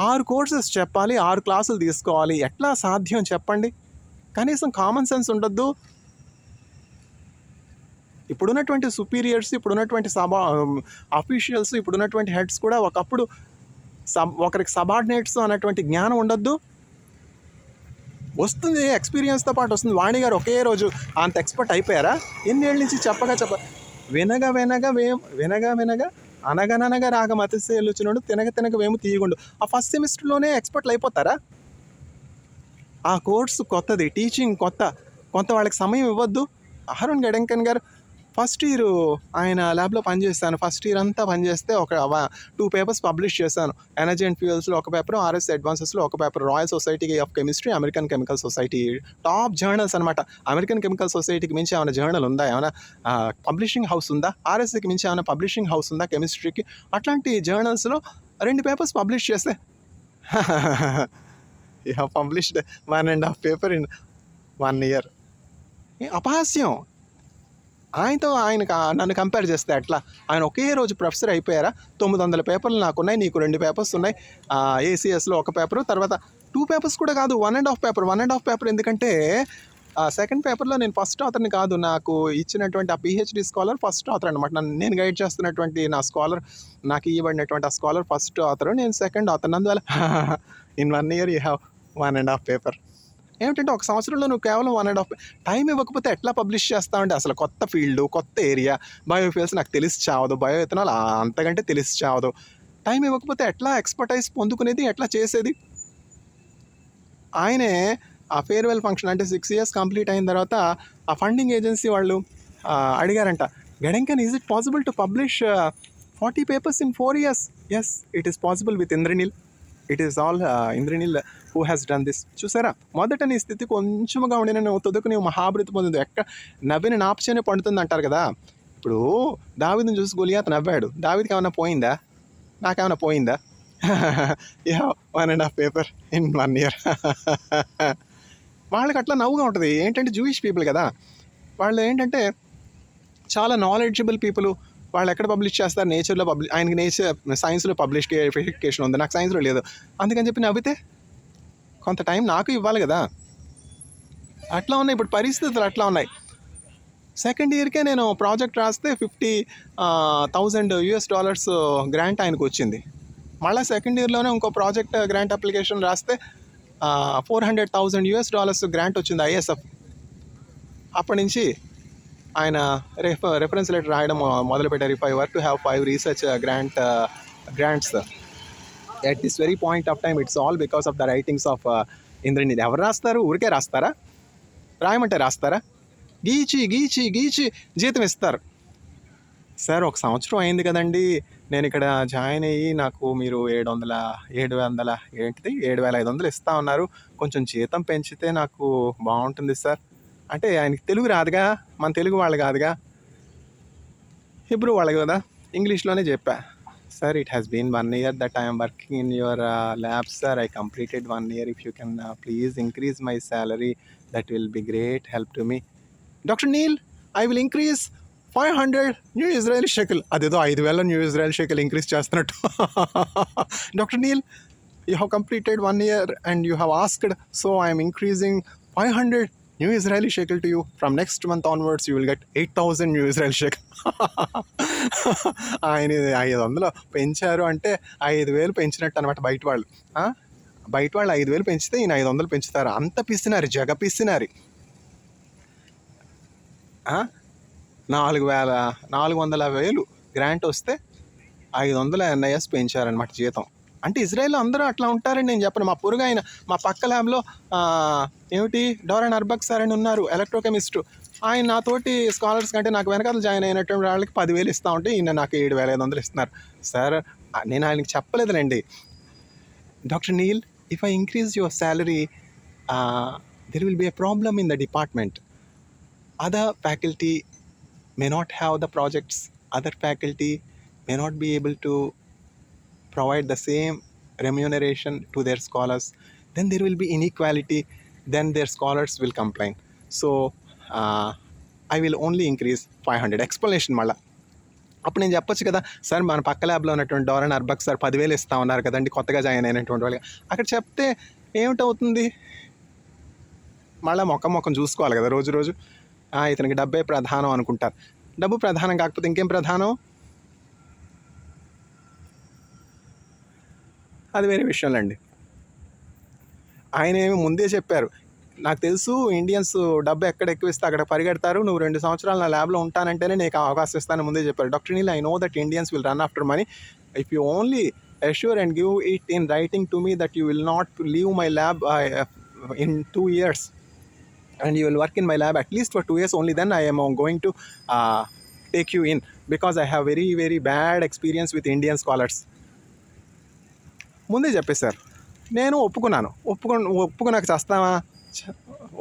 6 కోర్సెస్ చెప్పాలి, 6 క్లాసులు తీసుకోవాలి. ఎట్లా సాధ్యం చెప్పండి? కనీసం కామన్ సెన్స్ ఉండొద్దు? ఇప్పుడున్నటువంటి సుపీరియర్స్, ఇప్పుడున్నటువంటి అఫీషియల్స్, ఇప్పుడున్నటువంటి హెడ్స్ కూడా ఒకప్పుడు ఒకరికి సబార్డినేట్స్ అన్నటువంటి జ్ఞానం ఉండొద్దు? వస్తుంది, ఎక్స్పీరియన్స్తో పాటు వస్తుంది. వాణి గారు ఒకే రోజు అంత ఎక్స్పర్ట్ అయిపోయారా? ఎన్నేళ్ళ నుంచి వినగా అనగననగా రాగం అతిశయలుచునుడు తినగ వేము తీయగుండు. ఆ ఫస్ట్ సెమిస్టర్లోనే ఎక్స్పర్ట్లు అయిపోతారా? ఆ కోర్సు కొత్తది, టీచింగ్ కొంత వాళ్ళకి సమయం ఇవ్వద్దు. అహరోన్ గెడెంకన్ గారు ఫస్ట్ ఇయర్ ఆయన ల్యాబ్లో పనిచేస్తాను. ఫస్ట్ ఇయర్ అంతా పనిచేస్తే ఒక 2 పేపర్స్ పబ్లిష్ చేశాను. ఎనర్జీ అండ్ ఫ్యూయల్స్లో ఒక పేపర్, ఆర్ఎస్ అడ్వాన్సెస్లో ఒక paper. Royal society of chemistry, American chemical society top journals అనమాట. అమెరికన్ కెమికల్ సొసైటీకి మించి ఏమైనా జర్నల్ ఉందా? ఏమైనా పబ్లిషింగ్ హౌస్ ఉందా? ఆర్ఎస్కి మించి ఏమైనా పబ్లిషింగ్ హౌస్ ఉందా కెమిస్ట్రీకి? అట్లాంటి జర్నల్స్లో 2 పేపర్స్ పబ్లిష్ చేస్తే you have published 1.5 paper in 1 year. అపహాస్యం. ఆయన నన్ను కంపేర్ చేస్తే ఎట్లా? ఆయన ఒకే రోజు ప్రొఫెసర్ అయిపోయారా? 900 పేపర్లు నాకున్నాయి, నీకు 2 పేపర్స్ ఉన్నాయి. ఏసీఎస్లో ఒక పేపరు, తర్వాత 2 పేపర్స్ కూడా కాదు, 1.5 పేపర్. 1.5 పేపర్ ఎందుకంటే సెకండ్ పేపర్లో నేను ఫస్ట్ ఆథర్ని కాదు, నాకు ఇచ్చినటువంటి ఆ పిహెచ్డి స్కాలర్ ఫస్ట్ ఆథర్ అనమాట. నేను గైడ్ చేస్తున్నటువంటి నా స్కాలర్, నాకు ఇవ్వబడినటువంటి ఆ స్కాలర్ ఫస్ట్ ఆథర్, నేను సెకండ్ ఆథర్. అందువల్ల in 1 year you have 1.5 paper. ఏమిటంటే ఒక సంవత్సరంలో నువ్వు కేవలం 1.5 టైం ఇవ్వకపోతే ఎట్లా పబ్లిష్ చేస్తావంటే, అసలు కొత్త ఫీల్డ్, కొత్త ఏరియా. బయోఫ్యూయల్స్ నాకు తెలిసి చావదు, బయో ఇథనాల్ అంతకంటే తెలిసి చావదు. టైం ఇవ్వకపోతే ఎట్లా ఎక్స్పర్టైజ్ పొందుకునేది, ఎట్లా చేసేది? ఆయనే ఆ ఫేర్వెల్ ఫంక్షన్ అంటే 6 years కంప్లీట్ అయిన తర్వాత ఆ ఫండింగ్ ఏజెన్సీ వాళ్ళు అడిగారంట, Gedanken, is it possible to publish 40 papers in 4 years? Yes, it is possible with Indraneel. It is all Indraneel who has done this. చూసారా, మొదట నీ స్థితి కొంచెముగా ఉండిన నువ్వు తుదకు నీవు మహాభివృద్ధి పొందింది. నవ్విని నాపచేనే పండుతుంది అంటారు కదా. ఇప్పుడు దావీదుని చూసి గొలియాత్ నవ్వాడు. దావీదికి ఏమైనా పోయిందా? నాకేమైనా పోయిందా? Yeah 1.5 paper in 1 year. వాళ్ళకి అట్లా నవ్వుగా ఉంటుంది. ఏంటంటే జూయిష్ పీపుల్ కదా, వాళ్ళు ఏంటంటే చాలా నాలెడ్జబుల్ పీపుల్. వాళ్ళు ఎక్కడ పబ్లిష్ చేస్తారు? నేచర్లో ఆయనకి సైన్స్లో పబ్లికేషన్ ఉంది, నాకు సైన్స్లో లేదు. అందుకని చెప్పి నవ్వితే కొంత టైం నాకు ఇవ్వాలి కదా. అట్లా ఉన్నాయి ఇప్పుడు పరిస్థితులు, అట్లా ఉన్నాయి. సెకండ్ ఇయర్కే నేను ప్రాజెక్ట్ రాస్తే $50,000 గ్రాంట్ ఆయనకు వచ్చింది. మళ్ళీ సెకండ్ ఇయర్లోనే ఇంకో ప్రాజెక్ట్ గ్రాంట్ అప్లికేషన్ రాస్తే $400,000 గ్రాంట్ వచ్చింది ఐఎస్ఎఫ్. అప్పటి నుంచి ఆయన రెఫరెన్స్ లెటర్ రాయడం మొదలుపెట్టారు. If I were to have 5 research grants at this very point of time, it's all because of the writings of Indraneel. ఎవరు రాస్తారు? ఊరికే రాస్తారా? రాయమంటే రాస్తారా? గీచి గీచి గీచి జీతం ఇస్తారు. సార్, ఒక సంవత్సరం అయింది కదండి నేను ఇక్కడ జాయిన్ అయ్యి, నాకు మీరు 7,500 ఇస్తా ఉన్నారు, కొంచెం జీతం పెంచితే నాకు బాగుంటుంది సార్ అంటే, ఆయనకి తెలుగు రాదుగా, మన తెలుగు వాళ్ళు కాదుగా, హిబ్రూ వాళ్ళు కదా. ఇంగ్లీష్లోనే చెప్పా, sir it has been 1 year that I'm working in your lab sir, I completed 1 year, if you can please increase my salary, that will be great help to me. Doctor Neil, I will increase 500 new Israel shekel. అదేదో 5,000 new Israel shekel increase చేస్తున్నట్టు. Doctor Neil, you have completed 1 year and you have asked, so I'm increasing 500 new Israeli shekel to you. From next month onwards you will get 8,000 new Israel shekel. ఆయన 500 పెంచారు అంటే 5,000 పెంచినట్టు అనమాట. బయట వాళ్ళు 5,000 పెంచితే ఈయన 500 పెంచుతారు. అంత పిసినారి, జగ పిసినారి. 400,000 గ్రాంట్ వస్తే 500 NIS పెంచారనమాట జీతం. అంటే ఇజ్రాయెల్‌లో అందరూ అట్లా ఉంటారని నేను చెప్పను. మా పొరుగాయన మా పక్క ల్యాబ్‌లో ఏమిటి డోరన్ అర్బక్ సార్ అని ఉన్నారు, ఎలక్ట్రోకెమిస్టు. ఆయన నాతోటి స్కాలర్స్ కంటే నాకు వెనకాల జాయిన్ అయినటువంటి వాళ్ళకి 10,000 ఇస్తా ఉంటే ఈయన నాకు 7,500 ఇస్తున్నారు. సార్ నేను ఆయనకి చెప్పలేదులేండి. Doctor Neel, if I increase your salary, there will be a problem in the department. Other faculty may not have the projects. Other faculty may not be able to provide the same remuneration to their scholars. Then there will be inequality. Then their scholars will complain. So I will only increase 500. Explanation మళ్ళా. అప్పుడు నేను చెప్పొచ్చు కదా, sir మన పక్క ల్యాబ్లో ఉన్నటువంటి డోరన్ అర్బక్ sir 10,000 ఇస్తా ఉన్నారు కదండి కొత్తగా జాయిన్ అయినటువంటి వాళ్ళకి. అక్కడ చెప్తే ఏమిటవుతుంది? మళ్ళీ మొఖం చూసుకోవాలి కదా రోజు రోజు. ఇతనికి డబ్బే ప్రధానం అనుకుంటారు. డబ్బు ప్రధానం కాకపోతే ఇంకేం ప్రధానం? అది వేరే విషయంలో అండి. ఆయన ఏమి ముందే చెప్పారు, నాకు తెలుసు ఇండియన్స్ డబ్బు ఎక్కడ ఎక్కువ ఇస్తే అక్కడ పరిగెడతారు, నువ్వు 2 సంవత్సరాలు నా ల్యాబ్లో ఉంటానంటేనే నీకు అవకాశం ఇస్తాను ముందే చెప్పారు. Doctor Neil, I know that Indians will run after money. If you only assure and give it in writing to me that you will not leave my lab in 2 years and you will work in my lab at least for 2 years, only then I am going to take you in, because I have very very bad experience with Indian scholars. ముందే చెప్పేశారు. నేను ఒప్పుకున్నాక చేస్తావా?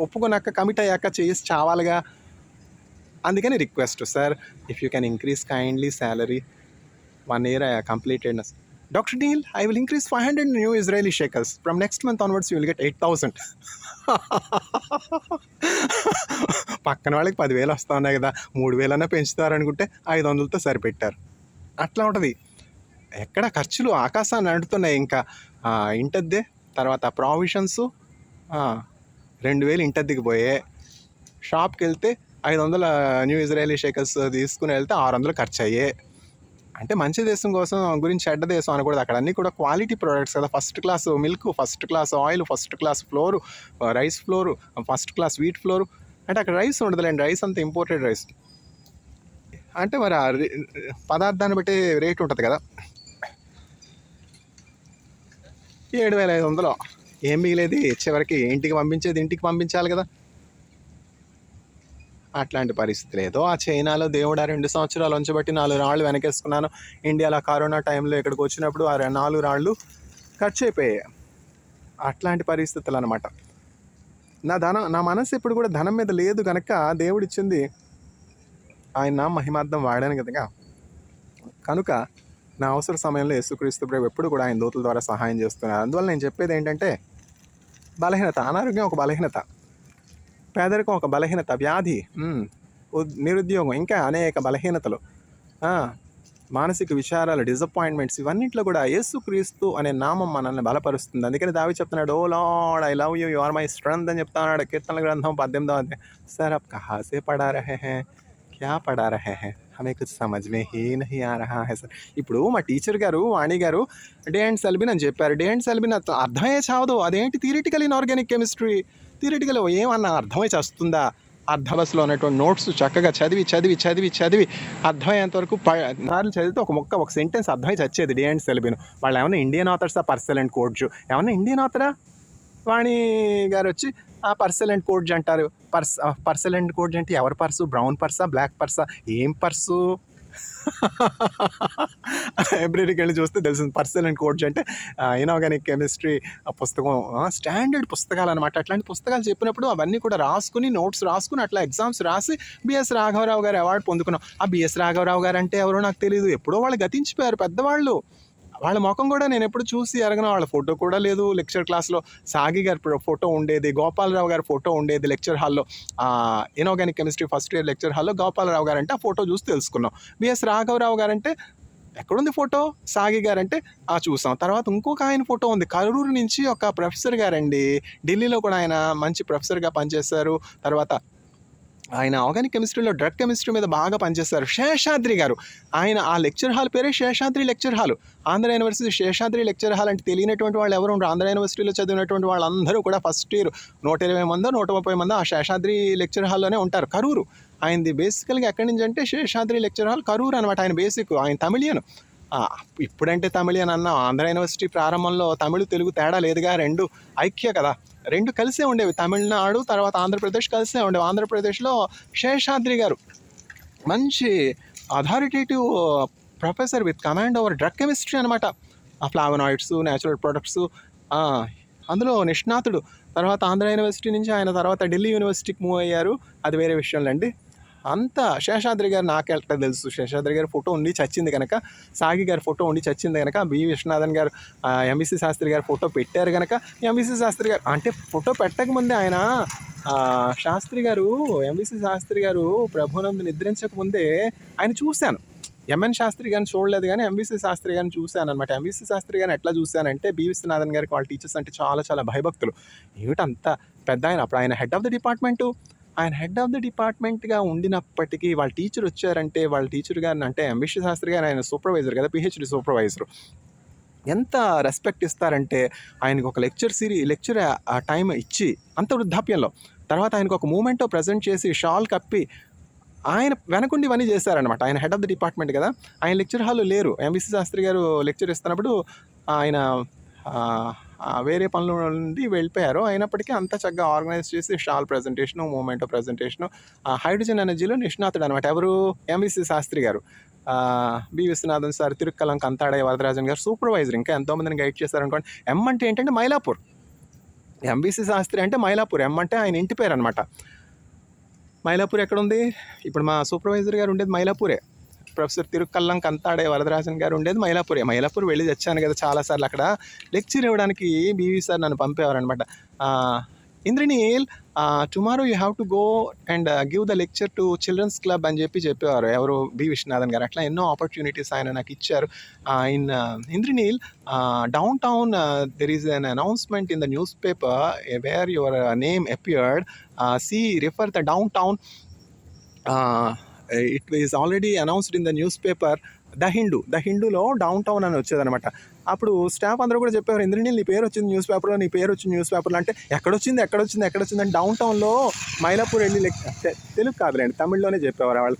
ఒప్పుకున్నాక commit అయ్యాక చేసి చావాలిగా. అందుకని request, sir if you can increase kindly salary. 1 year I completed. Dr. Neil, I will increase 500 new Israeli shekels. From next month onwards, you will get 8,000. పక్కన వాళ్ళకి 10,000 వస్తూ ఉన్నాయి కదా, 3,000 పెంచుతారు అనుకుంటే 500తో సరిపెట్టారు. అట్లా ఉంటుంది. ఎక్కడ ఖర్చులు ఆకాశాన్ని అంటుతున్నాయి. ఇంకా ఇంటద్దే, తర్వాత ప్రావిషన్స్ 2,000 ఇంటద్దికి పోయే. షాప్కి వెళ్తే 500 న్యూ ఇజ్రాయలీ షేకల్స్ తీసుకుని వెళ్తే 600 ఖర్చు అయ్యే. అంటే మంచి దేశం కోసం గురించి చెడ్డ దేశం అనకూడదు. అక్కడ అన్నీ కూడా క్వాలిటీ ప్రోడక్ట్స్ కదా. First class milk, first class oil, first class floor, rice floor, first class wheat floor. అంటే అక్కడ రైస్ ఉండదులేండి, రైస్ అంతా ఇంపోర్టెడ్ రైస్. అంటే మరి ఆ పదార్థాన్ని బట్టి రేట్ ఉంటుంది కదా. 7,500 ఏం మిగిలేది? చివరికి ఇంటికి పంపించాలి కదా. అట్లాంటి పరిస్థితి లేదు. ఆ చైనాలో దేవుడు 2 సంవత్సరాలు ఉంచబట్టి 4 రాళ్ళు వెనకేసుకున్నాను. ఇండియాలో కరోనా టైంలో ఇక్కడికి వచ్చినప్పుడు 4 రాళ్ళు ఖర్చు అయిపోయాయి. అట్లాంటి పరిస్థితులు అనమాట. నా మనసు ఎప్పుడు కూడా ధనం మీద లేదు కనుక దేవుడు ఇచ్చింది ఆయన మహిమార్థం వాడాను కదా. కనుక నా అవసర సమయంలో యేసుక్రీస్తు ప్రభు ఎప్పుడు కూడా ఆయన దూతల ద్వారా సహాయం చేస్తున్నారు. అందువల్ల నేను చెప్పేది ఏంటంటే, బలహీనత, అనారోగ్యం ఒక బలహీనత, పేదరికం ఒక బలహీనత, వ్యాధి, నిరుద్యోగం, ఇంకా అనేక బలహీనతలు, మానసిక విచారాలు, డిసప్పాయింట్మెంట్స్, ఇవన్నింటిలో కూడా యేసుక్రీస్తు అనే నామం మనల్ని బలపరుస్తుంది. అందుకని దావీదు చెప్తున్నాడు, O Lord I love you, you are my strength అని చెప్తున్నాడు. కీర్తనల గ్రంథం 18వ అధ్యాయం. సార్ అప్ కహా సే పడా రహే హై, క్యా పడా రహే హై, హమే కుచ్ సమజ్ మే హీ నహీ ఆ రహా హై సార్. ఇప్పుడు మా టీచర్ గారు వాణి గారు డే అండ్ సెల్బిన్ అని చెప్పారు. డే అండ్ సెల్బిన్ అర్థమయ్యే చావదు. అదేంటి theoretical in organic chemistry? Theoretical ఏమన్నా అర్థమై చేస్తుందా? అర్ధబస్లో ఉన్నటువంటి నోట్స్ చక్కగా చదివి అర్థమయ్యేంత వరకు సార్లు చదివితే ఒక సెంటెన్స్ అర్థమై చచ్చేది. Day and సెల్బిన్. వాళ్ళు ఏమన్నా ఇండియన్ ఆథర్సా? పర్సెల్ అండ్ కోడ్జు ఏమన్నా ఇండియన్ ఆథరా? వాణి గారు వచ్చి ఆ పర్సెల్ అండ్ కోడ్జ్ అంటారు. పర్సెల్ అండ్ కోడ్జ్ అంటే ఎవరి పర్సు? బ్రౌన్ పర్సా, బ్లాక్ పర్సా, ఏం పర్సు? లైబ్రరీకి వెళ్ళి చూస్తే తెలిసింది. పర్సెల్ అండ్ కోడ్జ్ అంటే ఇనార్గానిక్ కెమిస్ట్రీ పుస్తకం, స్టాండర్డ్ పుస్తకాలు అనమాట. అట్లాంటి పుస్తకాలు చెప్పినప్పుడు అవన్నీ కూడా రాసుకుని, నోట్స్ రాసుకుని, అట్లా ఎగ్జామ్స్ రాసి బిఎస్ రాఘవరావు గారు అవార్డు పొందుకున్నాం. ఆ బిఎస్ రాఘవరావు గారు అంటే ఎవరో నాకు తెలియదు. ఎప్పుడో వాళ్ళు గతించిపోయారు పెద్దవాళ్ళు. వాళ్ళ ముఖం కూడా నేను ఎప్పుడు చూసి ఎరగను. వాళ్ళ ఫోటో కూడా లేదు. లెక్చర్ క్లాస్లో సాగి గారి ఫోటో ఉండేది, గోపాలరావు గారి ఫోటో ఉండేది లెక్చర్ హాల్లో. Inorganic chemistry first year lecture హాల్లో గోపాలరావు గారు అంటే ఆ ఫోటో చూసి తెలుసుకున్నాం. బిఎస్ రాఘవరావు గారంటే ఎక్కడుంది ఫోటో? సాగి గారంటే చూసాం. తర్వాత ఇంకొక ఆయన ఫోటో ఉంది. కరూరు నుంచి ఒక ప్రొఫెసర్ గారండి, ఢిల్లీలో కూడా ఆయన మంచి ప్రొఫెసర్గా పనిచేశారు. తర్వాత ఆయన ఆర్గానిక్ కెమిస్ట్రీలో డ్రగ్ కెమిస్ట్రీ మీద బాగా పనిచేస్తారు. శేషాద్రి గారు, ఆయన ఆ లెక్చర్ హాల్ పేరే Seshadri lecture hall. Andhra university Seshadri lecture hall అంటే తెలియనటువంటి వాళ్ళు ఎవరు ఉండరు. ఆంధ్ర యూనివర్సిటీలో చదివినటువంటి వాళ్ళందరూ కూడా ఫస్ట్ ఇయర్ 120 మందో 130 మందో ఆ శేషాద్రి లెక్చర్ హాల్లోనే ఉంటారు. కరూరు ఆయనది బేసికల్గా ఎక్కడి నుంచి అంటే శేషాద్రి లెక్చర్ హాల్ కరూరు అనమాట. ఆయన బేసిక్, ఆయన తమిళియన్. ఆ! ఇప్పుడంటే తమిళి అని అన్నాం. ఆంధ్ర యూనివర్సిటీ ప్రారంభంలో తమిళ్, తెలుగు తేడా లేదుగా. 2 ఐక్య కదా! 2 కలిసే ఉండేవి. తమిళనాడు తర్వాత ఆంధ్రప్రదేశ్ కలిసే ఉండేవి. ఆంధ్రప్రదేశ్‌లో శేషాద్రి గారు మంచి authoritative professor with command over drug chemistry అనమాట. ఆ ఫ్లావనాయిడ్స్, న్యాచురల్ ప్రొడక్ట్స్, ఆ! అందులో నిష్ణాతుడు. తర్వాత ఆంధ్ర యూనివర్సిటీ నుంచి ఆయన తర్వాత ఢిల్లీ యూనివర్సిటీకి మూవ్ అయ్యారు. అది వేరే విషయంలేండి. అంతా శేషాద్రి గారు నాకెట్లా తెలుసు, శేషాద్రి గారి ఫోటో ఉండి చచ్చింది కనుక, సాగి గారి ఫోటో ఉండి చచ్చింది కనుక, బి విశ్వనాథన్ గారు ఎంవిసి శాస్త్రి గారు ఫోటో పెట్టారు కనుక, ఎంవిసి శాస్త్రి గారు అంటే ఫోటో పెట్టకముందే ఆయన శాస్త్రి గారు, ఎంవిసి శాస్త్రి గారు ప్రభునందు నిద్రించకముందే ఆయన చూశాను. ఎంఎన్ శాస్త్రి గారిని చూడలేదు కానీ ఎంవిసి శాస్త్రి గారిని చూశాను అనమాట. ఎంవిసి శాస్త్రి గారిని ఎట్లా చూశానంటే, బి విశ్వనాథన్ గారికి వాళ్ళ టీచర్స్ అంటే చాలా చాలా భయభక్తులు. ఏమిటంత పెద్ద ఆయన, అప్పుడు ఆయన హెడ్ ఆఫ్ ద డిపార్ట్మెంటు. ఆయన హెడ్ ఆఫ్ ద డిపార్ట్మెంట్గా ఉండినప్పటికీ వాళ్ళ టీచర్ వచ్చారంటే, వాళ్ళ టీచర్ గారిని అంటే ఎంవిసి శాస్త్రి గారు ఆయన సూపర్వైజర్ కదా, పిహెచ్డి సూపర్వైజరు. ఎంత రెస్పెక్ట్ ఇస్తారంటే, ఆయనకు ఒక లెక్చర్ ఆ టైం ఇచ్చి అంత వృద్ధాప్యంలో, తర్వాత ఆయనకు ఒక మూమెంటో ప్రజెంట్ చేసి షాల్ కప్పి ఆయన వెనకుండి ఇవన్నీ చేశారనమాట. ఆయన హెడ్ ఆఫ్ ది డిపార్ట్మెంట్ కదా, ఆయన లెక్చర్ హాల్లో లేరు. ఎంవిసి శాస్త్రి గారు లెక్చర్ ఇస్తున్నప్పుడు ఆయన వేరే పనుల నుండి వెళ్ళిపోయారు. అయినప్పటికీ అంత చక్కగా ఆర్గనైజ్ చేసి shawl presentation, memento presentation, hydrogen ఎనర్జీలో నిష్ణాతుడు అనమాట. ఎవరు? ఎంవిసి శాస్త్రి గారు. బి విశ్వనాథన్ సార్, తిరుక్కలం కంతాడయ్య వరదరాజన్ గారు సూపర్వైజర్, ఇంకా ఎంతోమందిని గైడ్ చేశారనుకోండి. ఎం అంటే ఏంటంటే మైలాపూర్. ఎంవిసి శాస్త్రి అంటే మైలాపూర్. ఎం అంటే ఆయన ఇంటి పేరు అనమాట. మైలాపూర్ ఎక్కడుంది? ఇప్పుడు మా సూపర్వైజర్ గారు ఉండేది మైలాపూరే. ప్రొఫెసర్ తిరుక్కల్లం కంతాడే వరదరాజన్ గారు ఉండేది మైలాపూరే. మైలాపూర్ వెళ్ళి తెచ్చాను కదా చాలాసార్లు. అక్కడ లెక్చర్ ఇవ్వడానికి బీవీ సార్ నన్ను పంపేవారనమాట. Indraneel, tomorrow you have to go and give the lecture to children's club అని చెప్పేవారు. ఎవరు? బి విశ్వనాథన్ గారు. అట్లా ఎన్నో ఆపర్చునిటీస్ ఆయన నాకు ఇచ్చారు. In Indraneel, downtown there is an announcement in the newspaper where your name appeared. refer the downtown. It is already announced in the newspaper. The హిందూలో డౌన్ టౌన్ అని వచ్చేదనమాట. అప్పుడు స్టాఫ్ అందరూ కూడా చెప్పేవారు, ఇంద్రనీల్ నీ పేరు వచ్చింది న్యూస్ పేపర్లో, నీ పేరు వచ్చింది న్యూస్ పేపర్లో. అంటే ఎక్కడొచ్చింది అని డౌన్ టౌన్లో మైలాపూర్ వెళ్ళి తెలుగు కాదులేండి, తమిళ్లోనే చెప్పేవారు. వాళ్ళు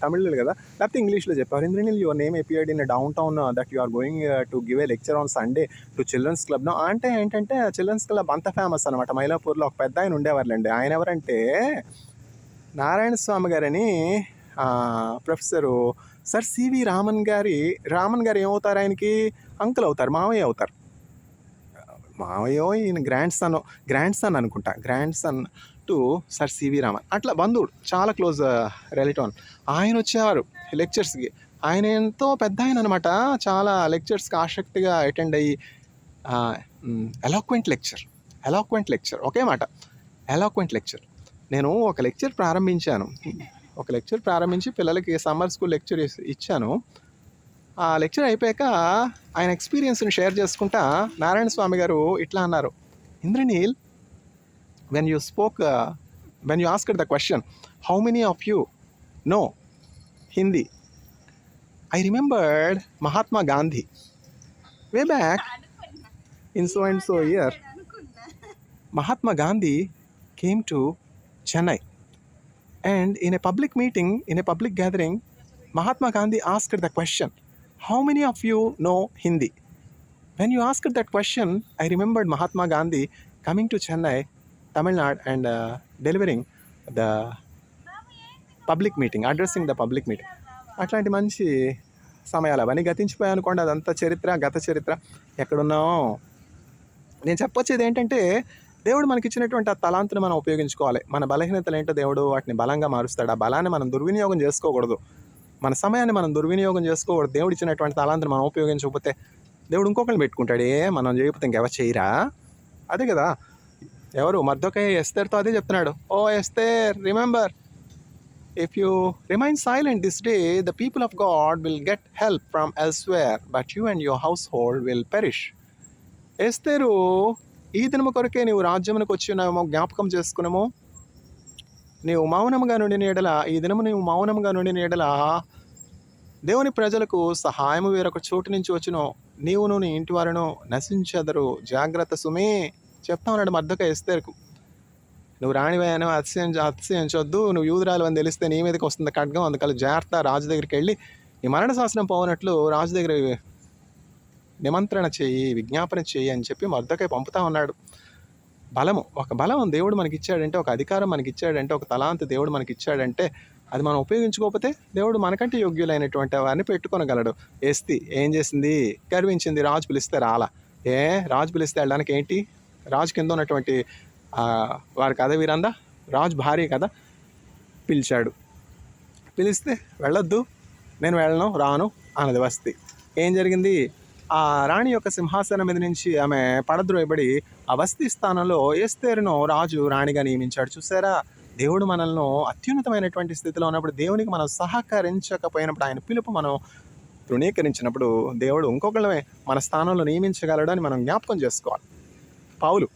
తమిళ్ కదా, లేకపోతే ఇంగ్లీష్లో చెప్పేవారు. Indraneel your name appeared in downtown that you are going to give a lecture on Sunday to children's club. అంటే ఏంటంటే చిల్డ్రన్స్ క్లబ్ అంత ఫేమస్ అనమాట మైలాపూర్లో. ఒక పెద్ద ఆయన ఉండేవారులేండి. ఆయన ఎవరంటే నారాయణ స్వామి గారని ప్రొఫెసరు సర్ సివి రామన్ గారు ఏమవుతారు? ఆయనకి అంకుల్ అవుతారు, మావయ్య అవుతారు. మావయ్యో ఈయన గ్రాండ్ సన్ అనుకుంటా, grandson to sir CV Raman. అట్లా బంధువుడు, చాలా క్లోజ్ రిలేటివ్. ఆయన వచ్చేవారు లెక్చర్స్కి. ఆయన ఎంతో పెద్ద ఆయన అనమాట. చాలా లెక్చర్స్కి ఆసక్తిగా అటెండ్ అయ్యి ఎలాక్వెంట్ లెక్చర్ ఒకే మాట, ఎలాక్వెంట్ లెక్చర్. నేను ఒక లెక్చర్ ప్రారంభించి పిల్లలకి సమ్మర్ స్కూల్ లెక్చర్ ఇచ్చాను. ఆ లెక్చర్ అయిపోయాక ఆయన ఎక్స్పీరియన్స్ని షేర్ చేసుకుంటా నారాయణ స్వామి గారు ఇట్లా అన్నారు, Indraneel, when you asked the question, how many of you know Hindi? I remembered Mahatma Gandhi. Way back in so and so year, Mahatma Gandhi came to Chennai. And in a public meeting, in a public gathering, Mahatma Gandhi asked the question, how many of you know Hindi? When you asked that question, I remembered Mahatma Gandhi coming to Chennai, Tamil Nadu, and delivering the public meeting, addressing the public meeting. అట్లాంటి మంచి సమయాలు అవన్నీ గతించిపోయాయి అనుకోండి. అదంతా గత చరిత్ర. ఎక్కడున్నాం? నేను చెప్పొచ్చేది ఏంటంటే, దేవుడు మనకిచ్చినటువంటి ఆ తలాంతుని మనం ఉపయోగించుకోవాలి. మన బలహీనతలు ఏంటో దేవుడు వాటిని బలంగా మారుస్తాడు. ఆ బలాన్ని మనం దుర్వినియోగం చేసుకోకూడదు. మన సమయాన్ని మనం దుర్వినియోగం చేసుకోకూడదు. దేవుడు ఇచ్చినటువంటి తలాంతుని మనం ఉపయోగించకపోతే దేవుడు ఇంకొకరిని పెట్టుకుంటాడే, మనం చేయకపోతే ఇంకెవరు చేయరా? అదే కదా, ఎవరు మర్దొకయ్య ఎస్తేర్తో అదే చెప్తున్నాడు. O Esther, remember, if you remain silent this day, the people of God will get help from elsewhere, but you and your household will perish. ఎస్తేరు, ఈ దినము కొరకే నీవు రాజ్యమునకు వచ్చినామో జ్ఞాపకం చేసుకున్నాము. నీవు మౌనముగా నుండిన ఎడల, ఈ దినము నీవు మౌనముగా నుండిన ఎడల దేవుని ప్రజలకు సహాయము వేరొక చోటు నుంచి వచ్చును, నీవును నీ ఇంటి వారును నశించెదరు. జాగ్రత్త సుమే చెప్తా ఉన్నాడు మర్దొకయ్య ఎస్తేరుకు. నువ్వు రాణివయ్యాను అతిశయించొద్దు, నువ్వు యూదురాలు అని తెలిస్తే నీ మీదకి వస్తుంది ఖడ్గం, అందుకని జాగ్రత్త, రాజు దగ్గరికి వెళ్ళి ఈ మరణ శాసనం పోనట్లు రాజు దగ్గర నిమంత్రణ చేయి, విజ్ఞాపన చేయి అని చెప్పి మొర్దెకై పంపుతా ఉన్నాడు. ఒక బలం దేవుడు మనకి ఇచ్చాడంటే, ఒక అధికారం మనకి ఇచ్చాడంటే, ఒక తలాంతు దేవుడు మనకి ఇచ్చాడంటే, అది మనం ఉపయోగించుకోకపోతే దేవుడు మనకంటే యోగ్యులైనటువంటి వారిని పెట్టుకొనగలడు. ఎస్తీ ఏం చేసింది? గర్వించింది. రాజు పిలిస్తే రాలా. రాజు పిలిస్తే వెళ్ళడానికి ఏంటి? రాజు కింద ఉన్నటువంటి వారి కథ వీరందా, రాజు భార్య కదా, పిలిచాడు. పిలిస్తే వెళ్ళొద్దు, నేను వెళ్ళను, రాను అన్నది వస్తి. ఏం జరిగింది? ఆ రాణి యొక్క సింహాసనం మీద నుంచి ఆమె పడద్రోయబడి ఆ వస్తీ స్థానంలో ఎస్తేరును రాజు రాణిగా నియమించాడు. చూసారా? దేవుడు మనల్ని అత్యున్నతమైనటువంటి స్థితిలో ఉన్నప్పుడు, దేవునికి మనం సహకరించకపోయినప్పుడు, ఆయన పిలుపు మనం తృణీకరించినప్పుడు దేవుడు ఇంకొకళ్ళమే మన స్థానంలో నియమించగలడు అని మనం జ్ఞాపకం చేసుకోవాలి. పౌలు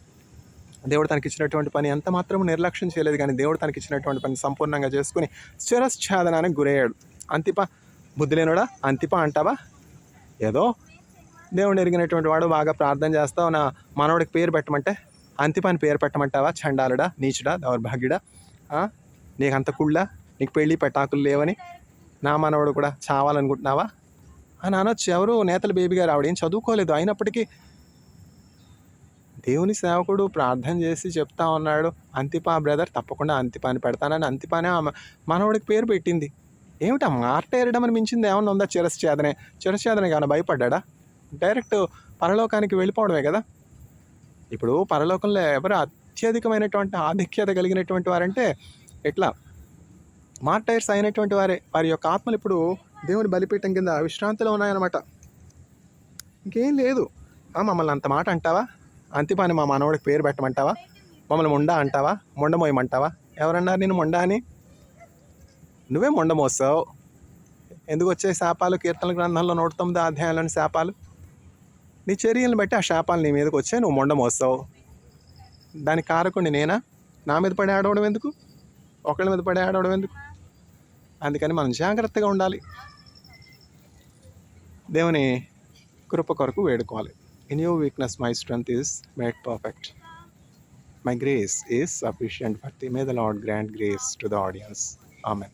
దేవుడు తనకిచ్చినటువంటి పని ఎంత మాత్రం నిర్లక్ష్యం చేయలేదు, కానీ దేవుడు తనకిచ్చినటువంటి పని సంపూర్ణంగా చేసుకుని శిరశ్ఛేదనానికి గురయ్యాడు. అంతిప బుద్ధి లేనుడా, అంతిప అంటావా? ఏదో దేవుడు ఎరిగినటువంటి వాడు, బాగా ప్రార్థన చేస్తావు, నా మనవడికి పేరు పెట్టమంటే అంతిపాని పేరు పెట్టమంటావా? చండాలుడా, నీచుడా, దౌర్భాగ్యుడా, నీకు అంత కుళ్ళా, నీకు పెళ్ళి పెటాకులు లేవని నా మనవడు కూడా చావాలనుకుంటున్నావా అని అనొచ్చు. ఎవరు? నేతల బేబీ గారు. ఆవిడేం చదువుకోలేదు, అయినప్పటికీ దేవుని సేవకుడు ప్రార్థన చేసి చెప్తా ఉన్నాడు, అంతిపా బ్రదర్ తప్పకుండా అంతిపాని పెడతానని. అంతిపానే ఆమె మనవడికి పేరు పెట్టింది. ఏమిటా మార్టేరడం అని మించింది ఏమన్నా ఉందా? చిరశ్చేదనే కానీ భయపడ్డా? డైరెక్ట్ పరలోకానికి వెళ్ళిపోవడమే కదా. ఇప్పుడు పరలోకంలో ఎవరు అత్యధికమైనటువంటి ఆధిక్యత కలిగినటువంటి వారంటే ఎట్లా మార్టైర్స్ అయినటువంటి వారే. వారి యొక్క ఆత్మలు ఇప్పుడు దేవుని బలిపీఠం కింద విశ్రాంతిలో ఉన్నాయన్నమాట. ఇంకేం లేదు. మమ్మల్ని అంత మాట అంటావా? అంతిపాని మా మనవడికి పేరు పెట్టమంటావా? మమ్మల్ని మొండా అంటావా? మొండమోయమంటావా? ఎవరన్నారు నేను మొండా అని? నువ్వే మొండమోస్తావు. ఎందుకు వచ్చే శాపాలు? కీర్తన గ్రంథంలో 109 అధ్యాయంలోని శాపాలు. నీ చర్యలను బట్టి ఆ శాపాలు నీ మీదకి వచ్చాయి, నువ్వు మొండమోస్తావు. దానికి కారకుడిని నేనా? నా మీద పడి ఆడవడం ఎందుకు? ఒకళ్ళ మీద పడి ఆడవడం ఎందుకు? అందుకని మనం జాగ్రత్తగా ఉండాలి. దేవుని కృప కొరకు వేడుకోవాలి. In your weakness my strength is made perfect. My grace is sufficient for thee. May the Lord grant grace to the audience. Amen.